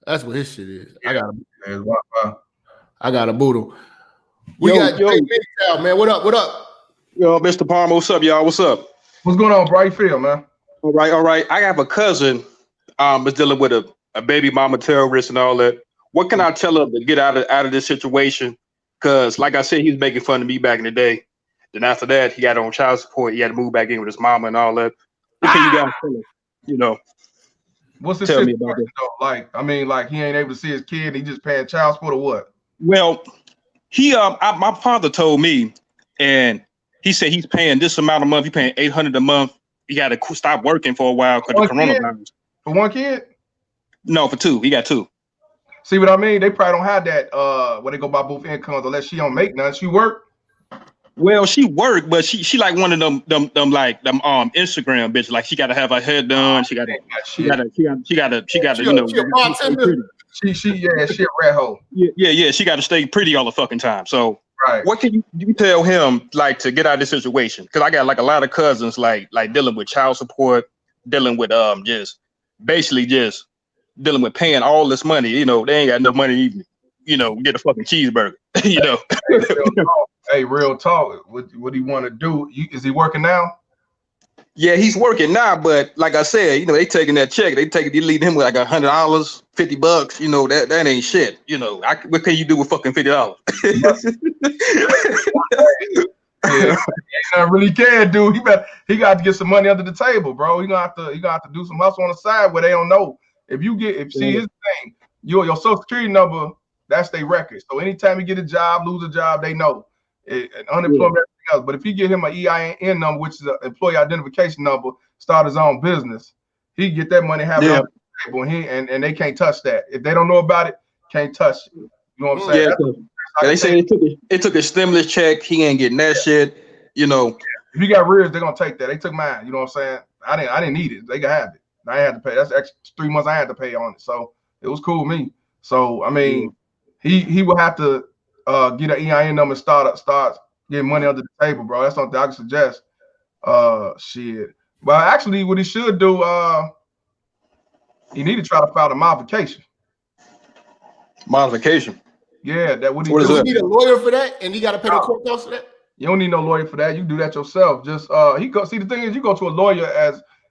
That's what his shit is. Wi-Fi. I got a boot him. We got man. What up? Yo, Mr. Palmer, what's up, y'all? What's up? What's going on, bro? How you feel, man? All right. I have a cousin is dealing with a baby mama terrorist and all that. What can I tell her to get out of this situation? Because, like I said, he was making fun of me back in the day. Then after that, he got on child support. He had to move back in with his mama and all that. What can you guys tell her? You know, what's the tell me about that? Like he ain't able to see his kid. He just paying child support or what? Well, my father told me, and he said he's paying this amount a month. He's paying $800 a month. He got to stop working for a while because of coronavirus. For one kid? No, for two. He got two. See what I mean? They probably don't have that where they go by both incomes unless she don't make none. She work. Well, she worked, but she like one of them Instagram bitches. Like she got to have her hair done. She got to She a bartender. She a red hoe. Yeah. She got to stay pretty all the fucking time. So right. What can you tell him like to get out of this situation? Because I got like a lot of cousins like dealing with child support, dealing with just dealing with paying all this money. You know, they ain't got enough money to even, get a fucking cheeseburger. Hey, real talk. What do you want to do? Is he working now? Yeah, he's working now, but like I said, they taking that check. They lead him with like $100, $50. That ain't shit. What can you do with fucking $50? Yeah, I really can, dude. He got to get some money under the table, bro. He gonna have to do some hustle on the side where they don't know. His thing, your social security number, that's their record. So anytime you get a job, lose a job, they know. Unemployment, everything else. But if you give him an EIN number, which is an employee identification number, start his own business, he get that money, have it on the table, and they can't touch that. If they don't know about it, can't touch it. You know what I'm saying? Yeah, they say it took a stimulus check. He ain't getting that shit. If you got rears, they're gonna take that. They took mine. You know what I'm saying? I didn't need it. They could have it. I had to pay. That's extra 3 months I had to pay on it. So it was cool with me. So I mean, he will have to get an EIN number and start getting money under the table, bro. That's something I can suggest. Shit. But actually, what he should do, he need to try to file a modification. Modification. Yeah, that what he do. You need a lawyer for that, and he got to pay the court costs for that. You don't need no lawyer for that. You do that yourself. Just see, the thing is, you go to a lawyer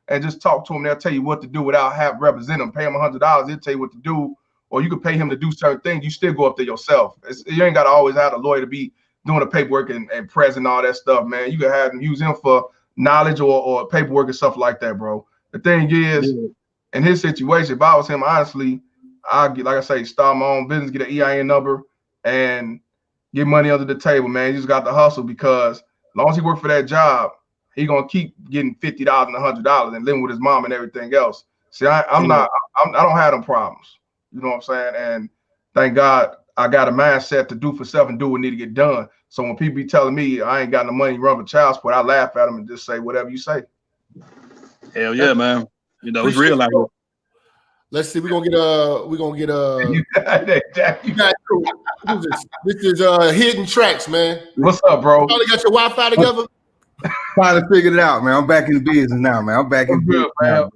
and just talk to him. They'll tell you what to do without represent him. Pay him $100. He'll tell you what to do. Or you could pay him to do certain things. You still go up there yourself. You ain't got to always have a lawyer to be doing the paperwork and present all that stuff, man. You can have him use him for knowledge or paperwork and stuff like that, bro. The thing is, in his situation, if I was him, honestly, I'd get, like I say, start my own business, get an EIN number, and get money under the table, man. You just got to hustle because as long as he work for that job, he gonna keep getting $50 and $100 and living with his mom and everything else. See, I don't have them problems. You know what I'm saying? And thank God I got a mindset to do for self and do what need to get done. So when people be telling me I ain't got no money to run for child support, I laugh at them and just say whatever you say. Hell yeah, man. It's real out here. Let's see. We're gonna get This is Hidden Tracks, man. What's up, bro? You finally got your Wi-Fi together? Finally figured it out, man. I'm back in the business now, man. I'm back in the business now.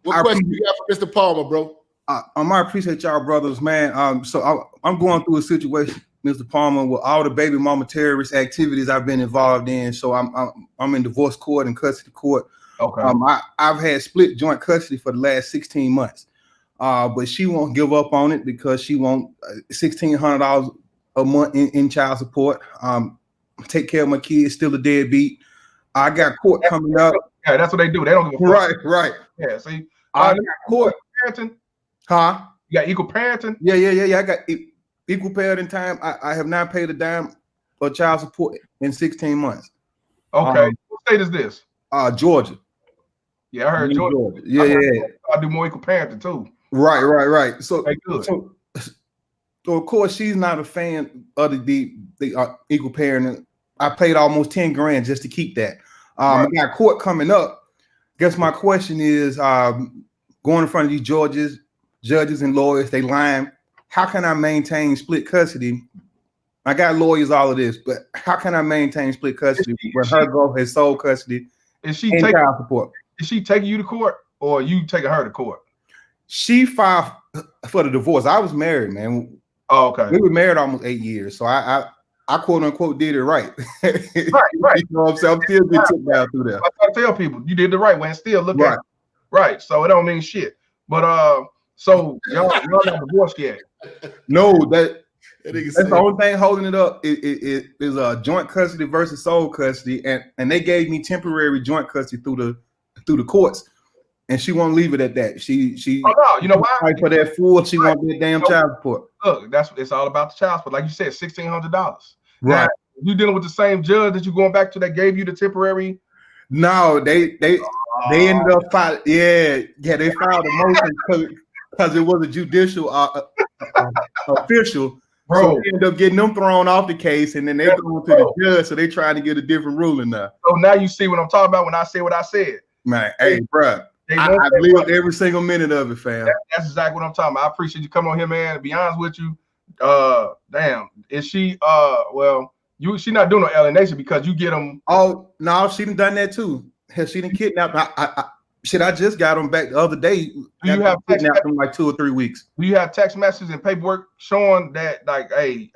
What question you got for Mr. Palmer, bro? I appreciate y'all brothers, man. So I'm going through a situation, Mr. Palmer, with all the baby mama terrorist activities I've been involved in. So I'm in divorce court and custody court. Okay. I've had split joint custody for the last 16 months. But she won't give up on it because she won't $1,600 a month in child support. Take care of my kids, still a deadbeat. I got court coming up. Yeah, that's what they do. They don't give a fuck. Right. Yeah, see, I got court. Parenting. Huh? You got equal parenting? Yeah. I got equal parenting time. I have not paid a dime for child support in 16 months. Okay. What state is this? Georgia. Yeah, I heard Georgia. Yeah. I do more equal parenting too. Right. So, good. So of course she's not a fan of the equal parenting. I paid almost 10 grand just to keep that. I got court coming up. Guess my question is, going in front of these judges and lawyers, they lying. How can I maintain split custody? I got lawyers, all of this, but how can I maintain split custody when her girl has sole custody? Is she taking child support? Is she taking you to court or you taking her to court? She filed for the divorce. I was married, man. Oh, okay. We were married almost 8 years, so I quote unquote did it right. Right. You know what I'm saying? I'm still getting took down through there. I tell people you did the right way and still look at it. Right. So it don't mean shit. But so y'all not divorced yet? No, that's the only thing holding it up is a joint custody versus sole custody, and they gave me temporary joint custody through the courts, and she won't leave it at that. She oh no, you know why? For that full, she won't get damn child support. Look, that's what it's all about, the child support. Like you said, $1,600. Right. Now, you dealing with the same judge that you going back to that gave you the temporary? No, they ended up filing. Yeah, they filed a motion because it was a judicial official. Bro. So they end up getting them thrown off the case, and then they go to the judge. So they trying to get a different ruling now. So now you see what I'm talking about when I say what I said. Man, hey, bro, I've lived every single minute of it, fam. That's exactly what I'm talking about. I appreciate you coming on here, man. To be honest with you, damn, is she well, she not doing no alienation because you get them. Oh no, she done that too. Has she done kidnapped? I just got them back the other day. Do you have kidnapped them like 2 or 3 weeks? Do you have text messages and paperwork showing that, like, hey,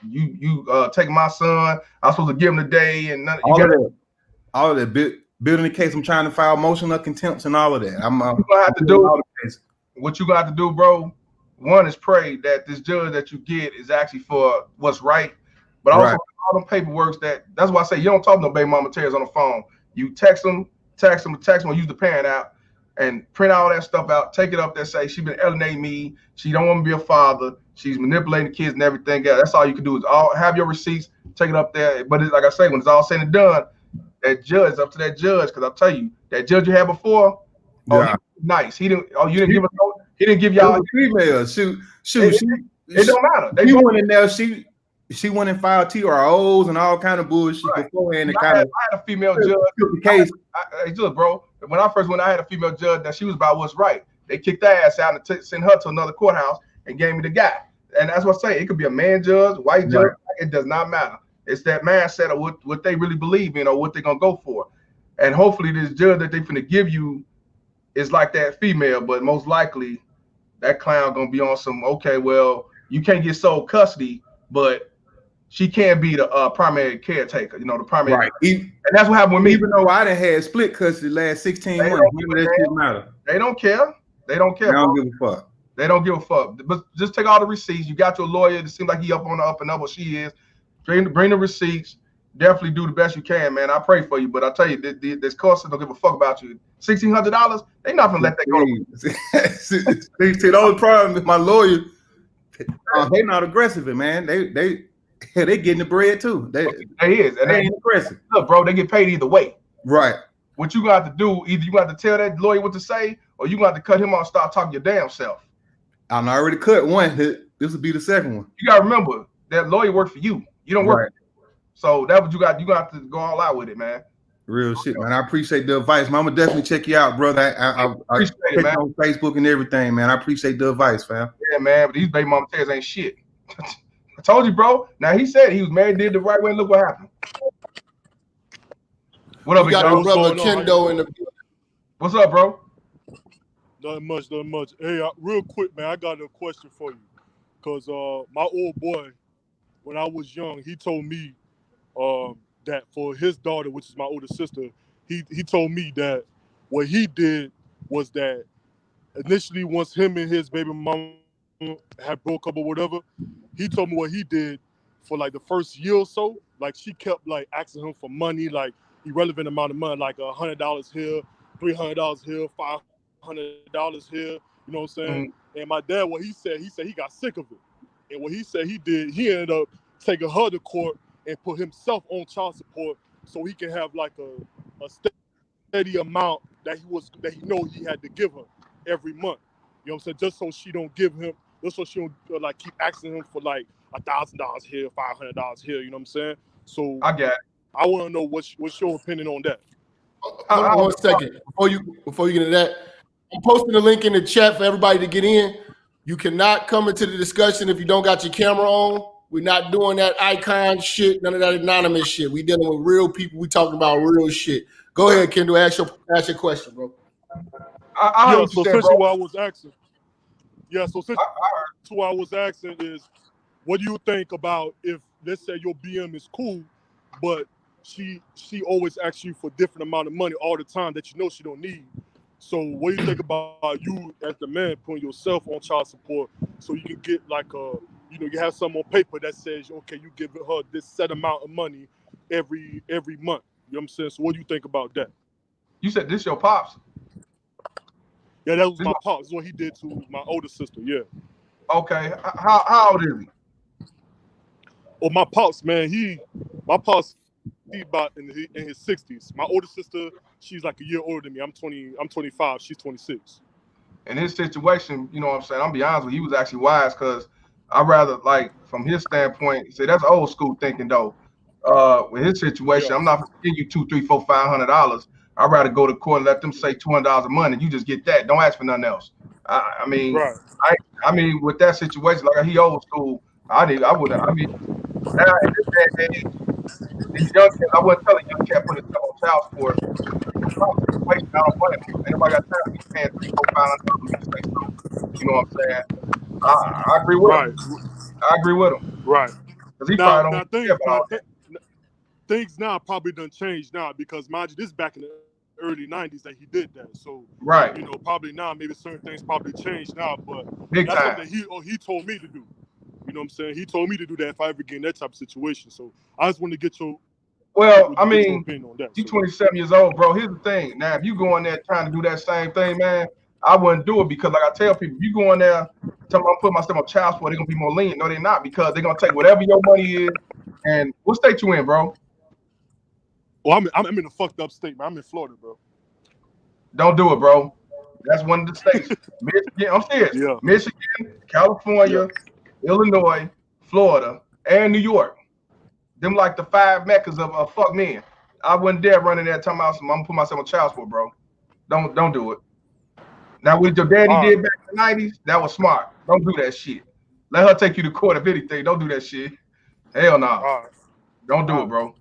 you take my son? I'm supposed to give him today, and none. All of that building the case. I'm trying to file motion of contempt and all of that. You're gonna have to do what you got to do, bro. One is pray that this judge that you get is actually for what's right, but also all them paperwork. That's why I say you don't talk to no baby mama tears on the phone. You text them, or use the parent out and print all that stuff out. Take it up there, say she been alienating me. She don't want to be a father. She's manipulating the kids and everything else. That's all you can do is have your receipts, take it up there. But like I say, when it's all said and done, that judge, up to that judge, because I'll tell you, that judge you had before, nice. He didn't give y'all female. Shoot. It don't matter. She went in there, she went and filed TROs and all kind of bullshit beforehand. I had a female judge. The case. Look, bro, when I first went, I had a female judge that she was about what's right. They kicked her ass out and sent her to another courthouse and gave me the guy. And that's what I say. It could be a man judge, white judge. It does not matter. It's that mindset of what they really believe in or what they're going to go for. And hopefully this judge that they're going to give you is like that female, but most likely that clown going to be on some, okay, well, you can't get sole custody, but she can be the primary caretaker, the primary. Right. And that's what happened with me. Even though I done had split custody the last 16 months. That shit matter. They don't care. They don't care. They don't give a fuck. They don't give a fuck. But just take all the receipts. You got your lawyer. It seems like he up on the up and up, or she is. Bring the receipts. Definitely do the best you can, man. I pray for you, but I tell you, this course don't give a fuck about you. $1,600, they not gonna let that go. The only problem with my lawyer, they not aggressive, man. They getting the bread too. They is, and they ain't aggressive. Look, bro, they get paid either way. Right. What you got to do, either you got to tell that lawyer what to say, or you got to cut him off and start talking your damn self. I already cut one. This will be the second one. You gotta remember that lawyer work for you. You don't work. So that's what you got. You got to go all out with it, man. Real shit, man. I appreciate the advice, man. I'm gonna definitely check you out, brother. I appreciate it, man. On Facebook and everything, man. I appreciate the advice, fam. Yeah, man. But these baby mama tears ain't shit. I told you, bro. Now he said he was married, did the right way. Look what happened. What up, got brother Kendo in the. What's up, bro? Nothing much. Hey, real quick, man. I got a question for you, cause my old boy, when I was young, he told me that for his daughter, which is my older sister, he told me that what he did was that initially, once him and his baby mama had broke up or whatever, he told me what he did for like the first year or so. Like she kept like asking him for money, like irrelevant amount of money, like $100 here, $300 here, $500 here. You know what I'm saying? Mm-hmm. And my dad, what he said he got sick of it. And what he said he did, he ended up taking her to court and put himself on child support so he can have like a steady amount that he know he had to give her every month. You know what I'm saying? Just so she don't like keep asking him for like $1,000 here, $500 here. You know what I'm saying? So I get it. I want to know what's your opinion on that. Hold on 1 second before you get into that. I'm posting the link in the chat for everybody to get in. You cannot come into the discussion if you don't got your camera on. We're not doing that icon shit, none of that anonymous shit. We dealing with real people. We talking about real shit. Go ahead, Kendall. Ask your question, bro. So essentially what I was asking. Yeah, so essentially what I was asking is, what do you think about if, let's say your BM is cool, but she always asks you for different amount of money all the time that you know she don't need. So what do you think about you as the man putting yourself on child support so you can get like you have some on paper that says, okay, you give her this set amount of money every month. You know what I'm saying? So what do you think about that? You said this your pops? Yeah, that was my pops. That's what he did to my older sister, yeah. Okay. How old is he? Oh, my pops, man, he about in his 60s. My older sister, she's like a year older than me. I'm 25, she's 26. in his situation, you know what I'm saying? I'm be honest with you, he was actually wise because I rather like from his standpoint, say that's old school thinking though. With his situation, Yeah. I'm not gonna give you $200, $300, $400, $500. I'd rather go to court and let them say $200 a month and you just get that. Don't ask for nothing else. I mean, Right. I mean, with that situation, like he old school, I would. I mean, now in this day and age, these young kids, I wouldn't tell a young cat put himself on child support. Situation, I don't blame him. Anybody got time to be paying $300, $400 to say so? You know what I'm saying? I agree with him. Right. I agree with him Right. because he Now, probably now don't care things, about all that. things now probably done changed now because mind you, this is back in the early '90s that he did that. So Right, you know, probably now maybe certain things probably changed now, but big that's time. something he told me to do. You know what I'm saying? He told me to do that if I ever get in that type of situation. So I just want to get your Well, I get your mean, opinion on that. you So 27 years old, bro. Here's the thing. Now, if you go in there trying to do that same thing, man, I wouldn't do it because, like I tell people, if you go in there, tell them I'm putting myself on child support, they're gonna be more lenient. No, they're not because they're gonna take whatever your money is. And what state you in, bro? well, I'm in a fucked up state, man. I'm in Florida, bro. Don't do it, bro. That's one of the states. Michigan, I'm serious. Yeah. Michigan, California, Illinois, Florida, and New York. Them like the 5 meccas of fuck men. I wouldn't dare run in there talking about I'm gonna put myself on child support, bro. Don't do it. Now what your daddy All did right. back in the 90s, that was smart. Don't do that shit. Let her take you to court if anything. Don't do that shit. Hell no. All right. Don't do All it, right. bro.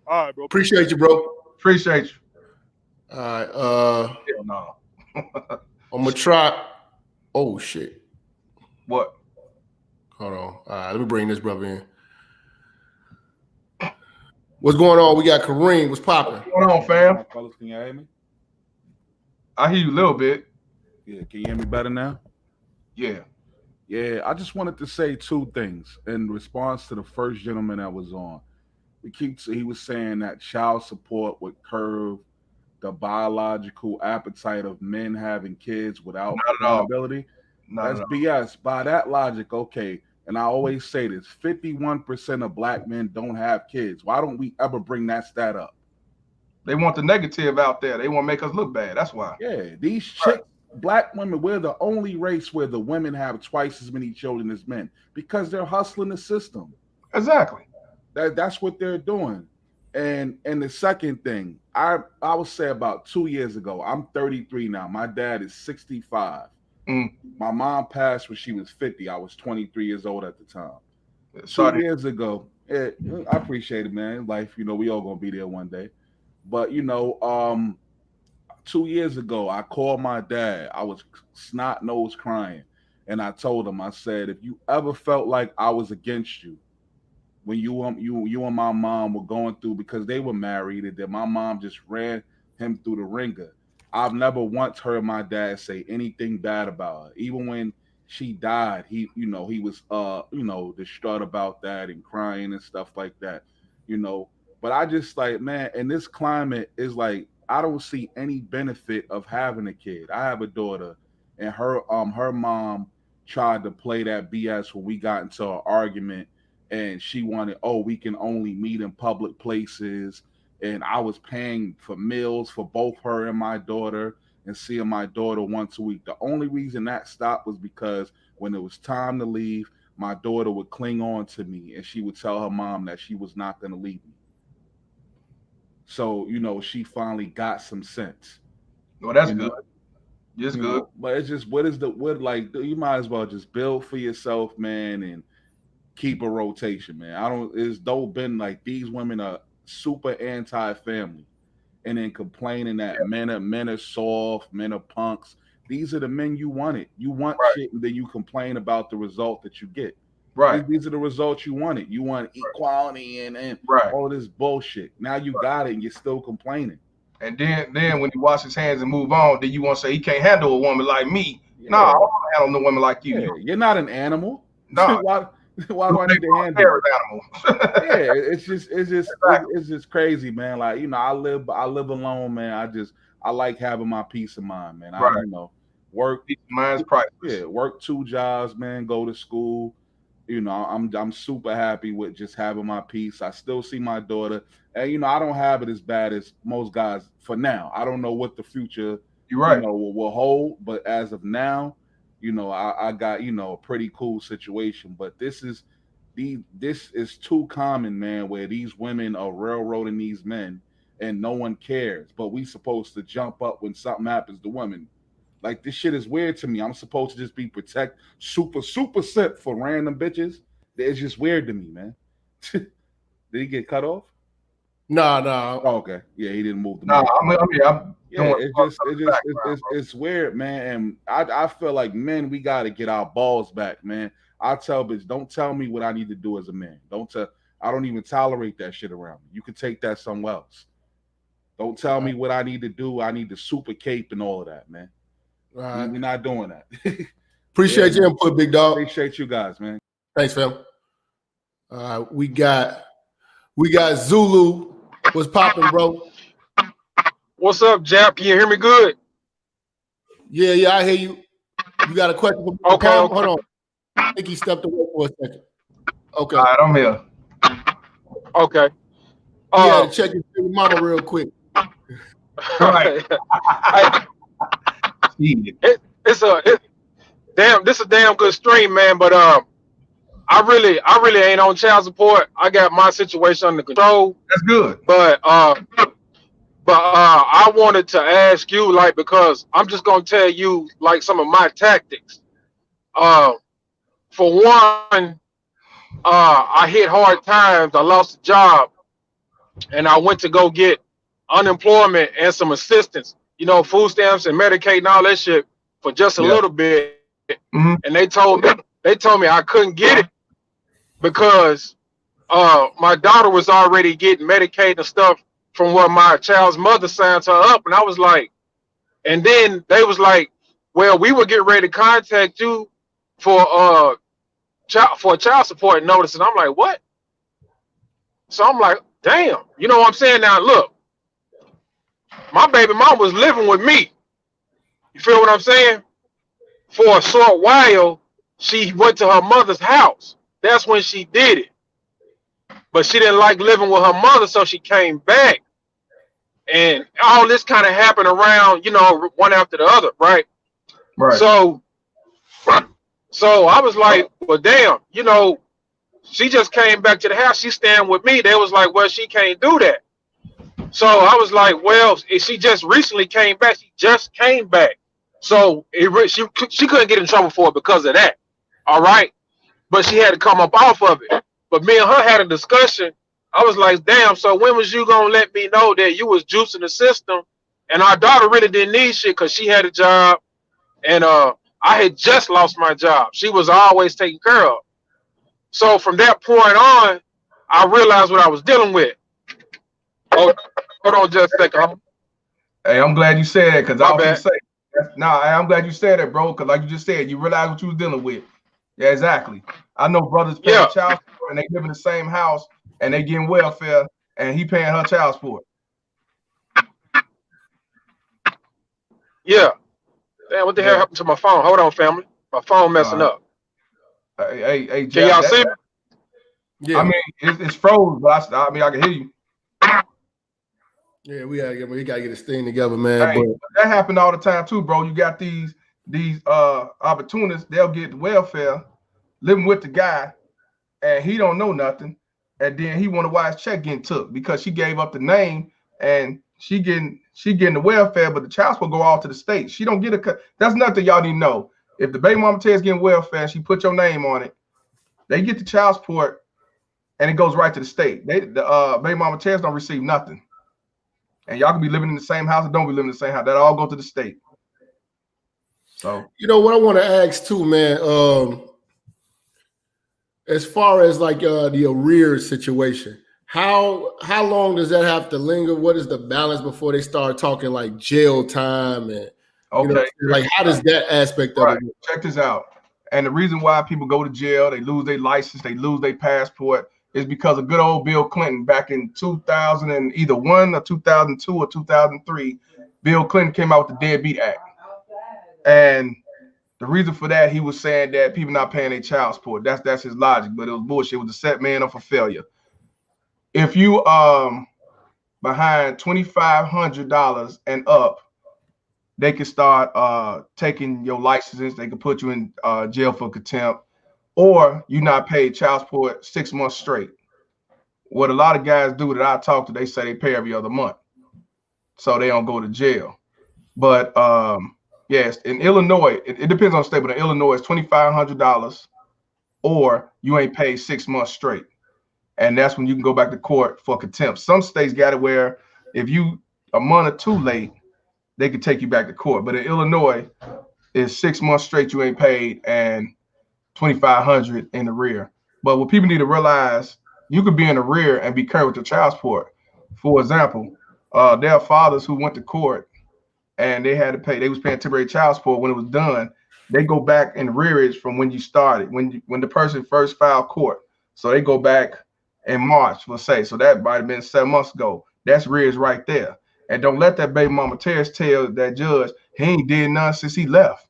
All right, bro. Appreciate you, bro. Appreciate you. All right. Hell no. I'm gonna try. Oh shit. What? Hold on. All right, let me bring this brother in. What's going on? We got Kareem. What's popping? What's going on, fam? Fellas, can you hear me? I hear you a little bit. Yeah, can you hear me better now? Yeah. Yeah, I just wanted to say 2 things in response to the first gentleman that was on. He was saying that child support would curb the biological appetite of men having kids without Not at all. accountability. Not That's at all. BS. By that logic, okay. And I always say this: 51% of black men don't have kids. Why don't we ever bring that stat up? They want the negative out there. They want to make us look bad. That's why. Yeah, these chicks, black women, we're the only race where the women have twice as many children as men because they're hustling the system. Exactly. That's what they're doing. And the second thing, I would say about 2 years ago, I'm 33 now. My dad is 65. My mom passed when she was 50. I was 23 years old at the time. Sorry. 2 years ago, I appreciate it, man. Life, we all gonna be there one day. But 2 years ago, I called my dad. I was snot nose crying, and I told him, I said, if you ever felt like I was against you, when you and my mom were going through, because they were married, and then my mom just ran him through the ringer. I've never once heard my dad say anything bad about her. Even when she died, he was distraught about that and crying and stuff like that. But I just like, man, in this climate is like, I don't see any benefit of having a kid. I have a daughter, and her mom tried to play that BS when we got into an argument, and she wanted, we can only meet in public places, and I was paying for meals for both her and my daughter and seeing my daughter once a week. The only reason that stopped was because when it was time to leave, my daughter would cling on to me and she would tell her mom that she was not going to leave me. So, she finally got some sense. Well, that's good. It's good. But it's just, you might as well just build for yourself, man, and keep a rotation, man. It's dope been like these women are super anti-family and then complaining that men are soft, men are punks. These are the men you wanted. You want shit, and then you complain about the result that you get. Right. These are the results you wanted. You want equality and all this bullshit. Now you got it and you're still complaining. And then when he wash his hands and move on, then you want to say he can't handle a woman like me. Yeah. No, I don't want to handle no woman like you. Yeah, you're not an animal. No. Why do I need to handle it? Animal. Yeah, it's just crazy, man. Like, I live alone, man. I like having my peace of mind, man. Work. Peace of mind is priceless. Yeah, work 2 jobs, man. Go to school. I'm super happy with just having my peace. I still see my daughter, and I don't have it as bad as most guys for now. I don't know what the future You're right. Will hold. But as of now, I got a pretty cool situation. But this is too common, man, where these women are railroading these men and no one cares. But we supposed to jump up when something happens to women. Like, this shit is weird to me. I'm supposed to just be super set for random bitches. It's just weird to me, man. Did he get cut off? No. Oh, okay. Yeah, he didn't move the No, mic. It's weird, man. And I feel like men, we got to get our balls back, man. I tell bitch, don't tell me what I need to do as a man. I don't even tolerate that shit around me. You can take that somewhere else. Don't tell me what I need to do. I need the super cape and all of that, man. We're not doing that. Appreciate your input, big dog. Appreciate you guys, man. Thanks, fam. We got Zulu. What's popping, bro? What's up, Jap? Can you hear me good? Yeah, I hear you. You got a question for me? Okay. Hold on. I think he stepped away for a second. Okay. All right, I'm here. Okay. Yeah, check your mama real quick. Right. This is a damn good stream, man. But I really ain't on child support. I got my situation under control. That's good. But I wanted to ask you, like, because I'm just gonna tell you like some of my tactics. For one, I hit hard times. I lost a job, and I went to go get unemployment and some assistance. Food stamps and Medicaid and all that shit for just a little bit. Mm-hmm. And they told me I couldn't get it because my daughter was already getting Medicaid and stuff from where my child's mother signed her up. And I was like, and then they was like, well, we will get ready to contact you for a child support notice. And I'm like, what? So I'm like, damn, you know what I'm saying? Now look, my baby mom was living with me. You feel what I'm saying? For a short while, she went to her mother's house. That's when she did it. But she didn't like living with her mother, so she came back. And all this kind of happened around, one after the other, right? Right. So I was like, well, damn, she just came back to the house. She's staying with me. They was like, well, she can't do that. So I was like, well, she just recently came back. She just came back. So she couldn't get in trouble for it because of that. All right. But she had to come up off of it. But me and her had a discussion. I was like, damn, so when was you going to let me know that you was juicing the system? And our daughter really didn't need shit because she had a job. And I had just lost my job. She was always taken care of. So from that point on, I realized what I was dealing with. Oh, hold on just a second. Hey, I'm glad you said that because I was going to say, I'm glad you said that, bro, because like you just said, you realized what you was dealing with. Yeah, exactly. I know brothers paying child support and they live in the same house and they getting welfare and he paying her child support. Yeah. Damn, what the hell happened to my phone? Hold on, family. My phone messing up. Hey, can y'all see me? Yeah. I mean, it's froze, but I mean, I can hear you. Yeah, we gotta get this thing together, man. Hey, that happened all the time too, bro. You got these opportunists, they'll get welfare, living with the guy, and he don't know nothing, and then he wonder why his check getting took because she gave up the name and she getting the welfare, but the child support go all to the state. She don't get a cut. That's nothing y'all need to know. If the baby mama is getting welfare and she put your name on it, they get the child support and it goes right to the state. The baby mama don't receive nothing. And y'all can be living in the same house and don't be living in the same house. That all go to the state. So what I want to ask too, man. As far as like the arrears situation, how long does that have to linger? What is the balance before they start talking like jail time and like how does that aspect of it? Check this out. And the reason why people go to jail, they lose their license, they lose their passport, is because of good old Bill Clinton back in 2001 or 2002 or 2003. Bill Clinton came out with the Deadbeat Act. And the reason for that, he was saying that people not paying their child support. That's his logic, but it was bullshit. It was to set man up for failure. If you behind $2,500 and up, they can start taking your licenses. They can put you in jail for contempt, or you not paid child support 6 months straight. What a lot of guys do that I talk to, they say they pay every other month, so they don't go to jail. But yes, in Illinois, it depends on the state, but in Illinois, it's $2,500, or you ain't paid 6 months straight, and that's when you can go back to court for contempt. Some states got it where if you a month or two late, they can take you back to court. But in Illinois, it's 6 months straight you ain't paid and $2,500 in the rear. But what people need to realize, you could be in the rear and be current with your child support. For example, there are fathers who went to court and they had to pay. They was paying temporary child support. When it was done, they go back in rearage from when you started, when the person first filed court. So they go back in March, let's say. So that might have been 7 months ago. That's rearage right there. And don't let that baby mama Terrence tell that judge he ain't did nothing since he left.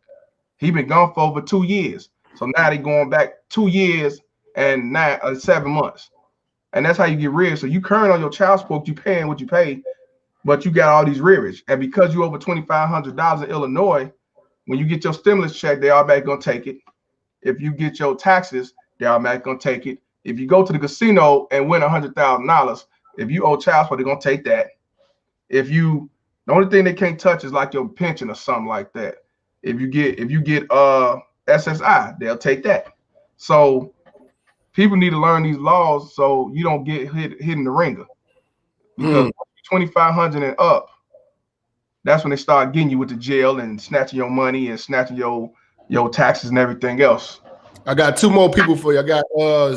He been gone for over 2 years. So now they going back 2 years and 7 months. And that's how you get rearage. So you current on your child support, you paying what you pay, but you got all these rearage. And because you over $2,500 in Illinois, when you get your stimulus check, they automatically gonna take it. If you get your taxes, they automatically gonna take it. If you go to the casino and win $100,000, if you owe child support, they're gonna take that. The only thing they can't touch is like your pension or something like that. If you get SSI, they'll take that. So people need to learn these laws so you don't get hit in the ringer. Because 2,500 and up, that's when they start getting you with the jail and snatching your money and snatching your taxes and everything else. I got 2 more people for you. I got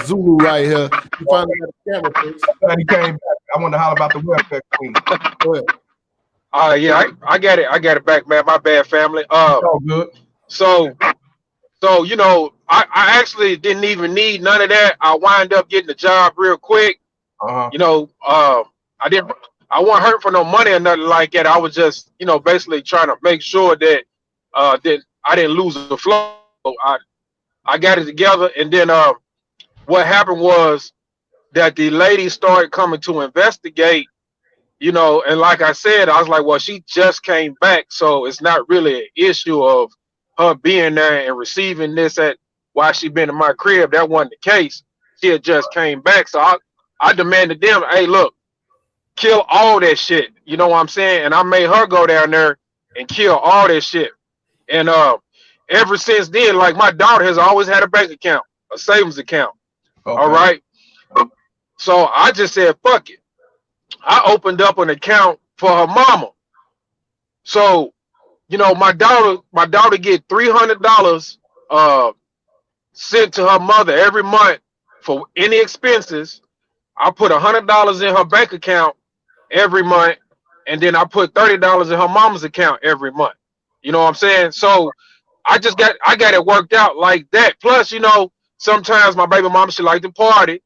Zulu right here. You finally got the camera, please. He came back. I want to holler about the welfare queen. Go ahead. Yeah, I got it back, man. My bad, family. All good. So you know, I actually didn't even need none of that. I wind up getting the job real quick. You know, I wasn't hurt for no money or nothing like that. I was just, you know, basically trying to make sure that that I didn't lose the flow. I got it together, and then what happened was that the lady started coming to investigate, you know, and like I said, I was like, well, she just came back, so it's not really an issue of her being there and receiving this while she been in my crib. That wasn't the case. She had just came back, so I demanded them, hey, look, kill all that shit. You know what I'm saying? And I made her go down there and kill all that shit. And ever since then, like, my daughter has always had a bank account, a savings account. Okay. All right. So I just said, fuck it. I opened up an account for her mama. So, you know, my daughter get $300 sent to her mother every month for any expenses. I put $100 in her bank account every month, and then I put $30 in her mama's account every month. You know what I'm saying? So I got it worked out like that. Plus, you know, sometimes my baby mama, she like to party.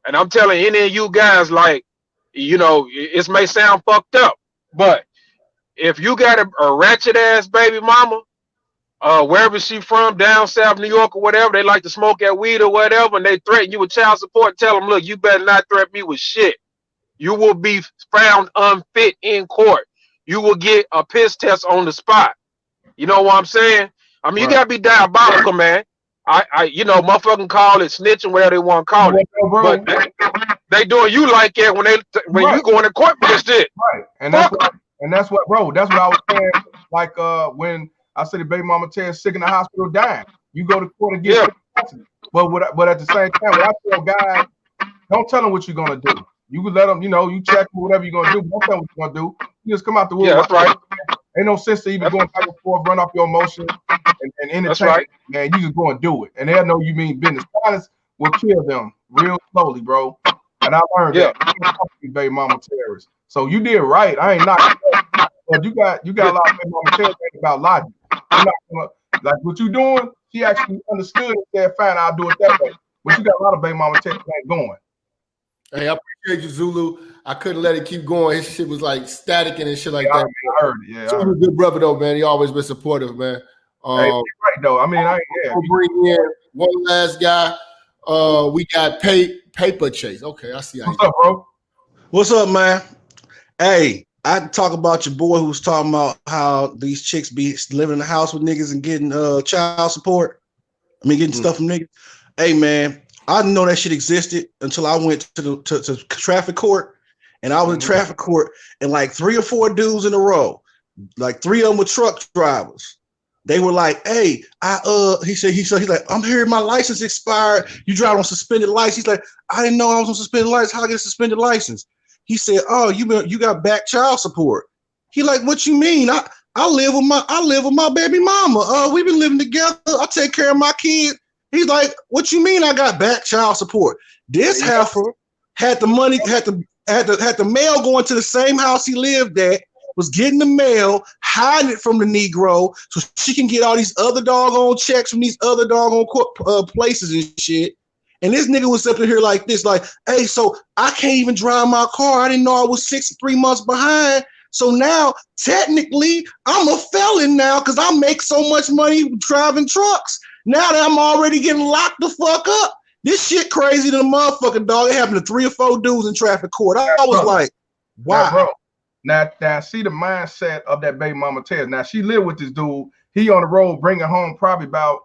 And I'm telling any of you guys, like, you know, it may sound fucked up, but if you got a ratchet ass baby mama, wherever she from, down south New York or whatever, they like to smoke that weed or whatever, and they threaten you with child support, tell them, look, you better not threaten me with shit. You will be found unfit in court. You will get a piss test on the spot. You know what I'm saying? I mean, you gotta be diabolical, man. I you know, motherfucking call it snitching, whatever they want to call it. But they doing you like that when you going to court for this shit. Right. And that's what, bro, that's what I was saying. Like when I said the baby mama Terrence sick in the hospital dying, you go to court and get but at the same time, when I tell guys, don't tell them what you're gonna do. You can let them, you know, you check whatever you're gonna do, but don't tell them what you're gonna do. You just come out the woods. Yeah, that's right. Ain't no sense to even going back and forth, run off your emotions and entertain. That's right. Man, you just go and do it. And they'll know you mean business. Silence will kill them real slowly, bro. And I learned that. Baby mama terrorists. So you did right. I ain't not. But you got a lot of baby mama terrorists about logic. I'm not gonna, like what you doing, she actually understood and said, fine, I'll do it that way. But you got a lot of baby mama terrorists ain't going. Hey, I appreciate you, Zulu. I couldn't let it keep going. His shit was like static and shit like that. I heard it. Yeah, Zulu's a good brother though, man. He always been supportive, man. Hey, right though. I mean, we'll bring in one last guy. We got Paper Chase. Okay, I see how What's up, bro? What's up, man? Hey, I talk about your boy who's talking about how these chicks be living in the house with niggas and getting child support. I mean, getting stuff from niggas. Hey man, I didn't know that shit existed until I went to traffic court, and I was in traffic court, and like 3 or 4 dudes in a row, like 3 of them were truck drivers. They were like, "Hey, he's like, I'm hearing my license expired. You drive on suspended license." He's like, "I didn't know I was on suspended license. How I get a suspended license?" He said, "Oh, you got back child support." He like, "What you mean? I live with my baby mama. We've been living together. I take care of my kid." He's like, "What you mean I got back child support?" This heifer had the money, had the mail going to the same house he lived at, was getting the mail, hiding it from the Negro so she can get all these other doggone checks from these other doggone places and shit. And this nigga was up in here like this, like, "Hey, so I can't even drive my car. I didn't know I was 3 months behind. So now, technically, I'm a felon now because I make so much money driving trucks. Now that I'm already getting locked the fuck up." This shit crazy to the motherfucking dog. It happened to 3 or 4 dudes in traffic court. I was like, wow. Bro. Now, see the mindset of that baby mama Tez. Now, she lived with this dude. He on the road bringing home probably about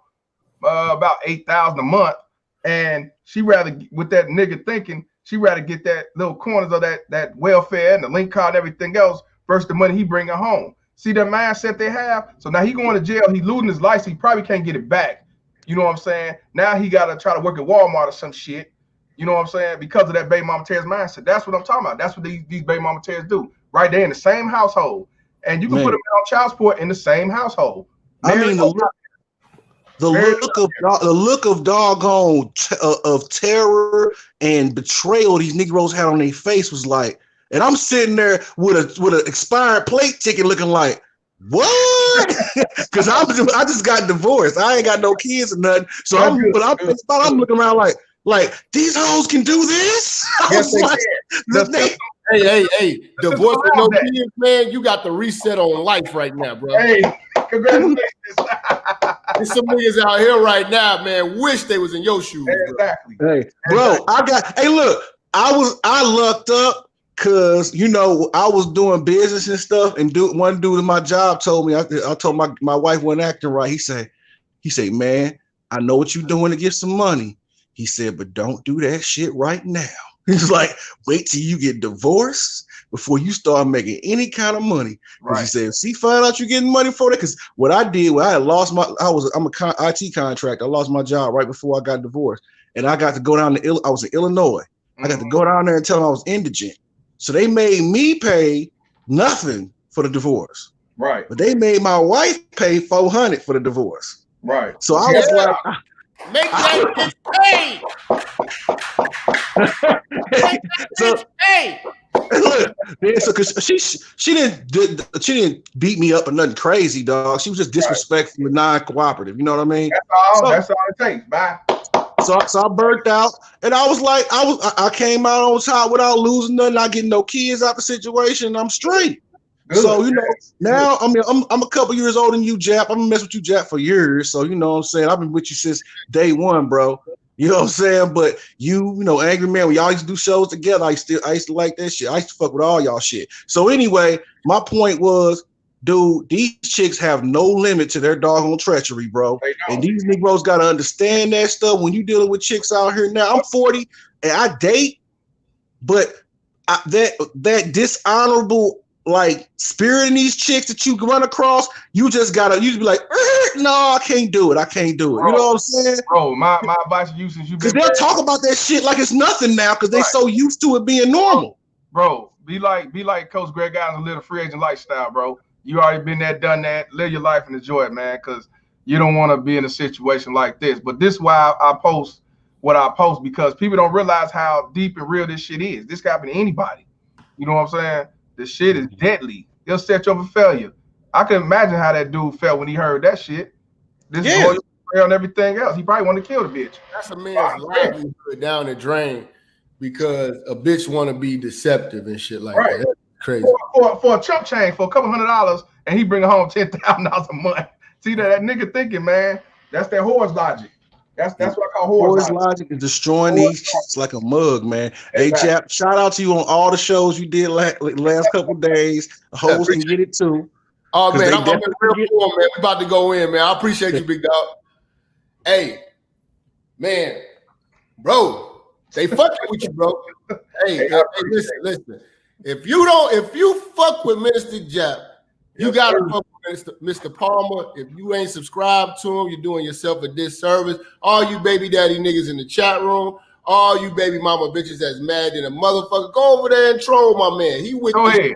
$8,000 a month. And she rather, with that nigga thinking, she rather get that little corners of that welfare and the link card and everything else versus the money he bringing home. See the mindset they have? So now he going to jail. He losing his license. He probably can't get it back. You know what I'm saying? Now he got to try to work at Walmart or some shit. You know what I'm saying? Because of that baby mama Tez mindset. That's what I'm talking about. That's what these baby mama Tez do. Right there in the same household. And you can put them on child support in the same household. I mean, the look of doggone of terror and betrayal these Negroes had on their face was like, and I'm sitting there with an expired plate ticket looking like, what? Because I just got divorced. I ain't got no kids or nothing. So I'm looking around like these hoes can do this. Yes, they can. Hey, divorce with no kids, man. You got the reset on life right now, bro. Hey, congratulations. There's some niggas out here right now, man. Wish they was in your shoes. Exactly. Hey, bro, I lucked up because I was doing business and stuff, and one dude in my job told me, I told my wife wasn't acting right. He said, "Man, I know what you're doing to get some money." He said, "But don't do that shit right now." He's like, "Wait till you get divorced before you start making any kind of money." Right. He said, "See, find out you're getting money for that." Because what I did, I had lost I'm a IT contractor. I lost my job right before I got divorced, and I got to go down to I was in Illinois. I got to go down there and tell them I was indigent. So they made me pay nothing for the divorce. Right. But they made my wife pay $400 for the divorce. Right. So I was like, make that bitch pay. Look, so cause she didn't beat me up or nothing crazy, dog. She was just disrespectful and non-cooperative. You know what I mean? That's all it takes. Bye. So I burnt out, and I was like, I came out on top without losing nothing, not getting no kids out the situation. I'm straight. Good. So now I'm a couple years older than you, Jap. I'm gonna mess with you, Jap, for years. So you know what I'm saying. I've been with you since day one, bro. You know what I'm saying? But you know, Angry Man, we all used to do shows together. I used to like that shit. I used to fuck with all y'all shit. So anyway, my point was, dude, these chicks have no limit to their doggone treachery, bro. And these Negroes gotta understand that stuff. When you dealing with chicks out here now, I'm 40 and I date, but that dishonorable spirit in these chicks that you run across, you just be like, no, I can't do it. Bro, you know what I'm saying? Bro, my advice to you since you've been, because they'll talk about that shit like it's nothing now because they're so used to it being normal. Bro, be like Coach Greg Guys and live a free agent lifestyle, bro. You already been there, done that. Live your life and enjoy it, man, because you don't want to be in a situation like this. But this is why I post what I post, because people don't realize how deep and real this shit is. This can happen to anybody. You know what I'm saying? The shit is deadly. It'll set you up for failure. I can imagine how that dude felt when he heard that shit. This is and everything else. He probably wanted to kill the bitch. That's a man's livelihood down the drain because a bitch want to be deceptive and shit like that. That's crazy. For a chump change for a couple $100, and he bring home $10,000 a month. See that nigga thinking, man, that's that horse logic. That's what I call horse Horse logic is destroying these chicks like a mug, man. Hey, Jap, shout out to you on all the shows you did last couple days. Hoes can get it too. Oh man, I'm in real form, man. We about to go in, man. I appreciate you, big dog. Hey, man, bro, they fucking with you, bro. Hey, listen. If you fuck with Minister Jap, you gotta fuck with Mr. Palmer. If you ain't subscribed to him, you're doing yourself a disservice. All you baby daddy niggas in the chat room, all you baby mama bitches that's mad than a motherfucker, go over there and troll my man. He with go ahead.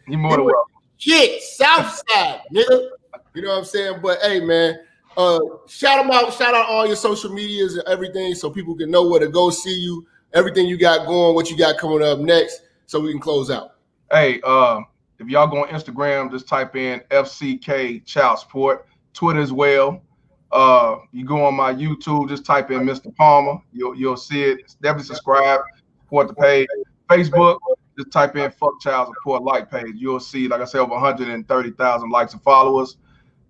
You more than welcome. Shit, Southside, nigga. You know what I'm saying? But hey, man, shout them out. Shout out all your social medias and everything so people can know where to go see you, everything you got going, what you got coming up next, so we can close out. Hey, if y'all go on Instagram, just type in FCK Child Support. Twitter as well. You go on my YouTube, just type in Mr. Palmer. You'll see it. Definitely subscribe, support the page. Facebook, just type in Fuck Child Support like page. You'll see, like I said, over 130,000 likes and followers.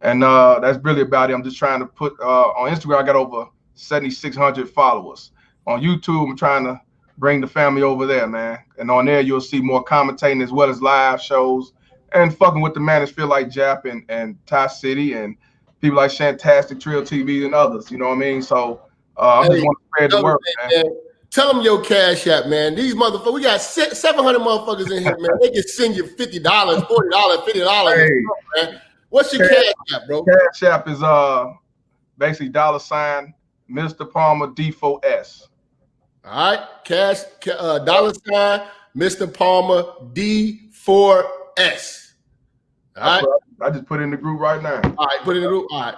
And that's really about it. I'm just trying to put on Instagram, I got over 7,600 followers. On YouTube, I'm trying to bring the family over there, man. And on there, you'll see more commentating as well as live shows and fucking with the man feel like Jap and Ty City and people like Shantastic, Trill TV, and others. You know what I mean? So I just want to spread the word, man. Tell them your Cash App, man. These motherfuckers, we got 700 motherfuckers in here, man. They can send you $50, $40, $50. Hey. Man. What's your Cash App, bro? Cash App is basically $, Mr. Palmer D4S. All right, $, Mr. Palmer D4S. All right, I just put it in the group right now. All right, put it in the group. All right.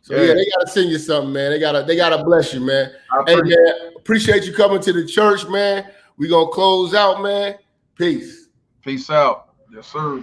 So yeah, they gotta send you something, man. They gotta bless you, man. Hey, man, appreciate you coming to the church, man. We gonna close out, man. Peace. Peace out. Yes, sir.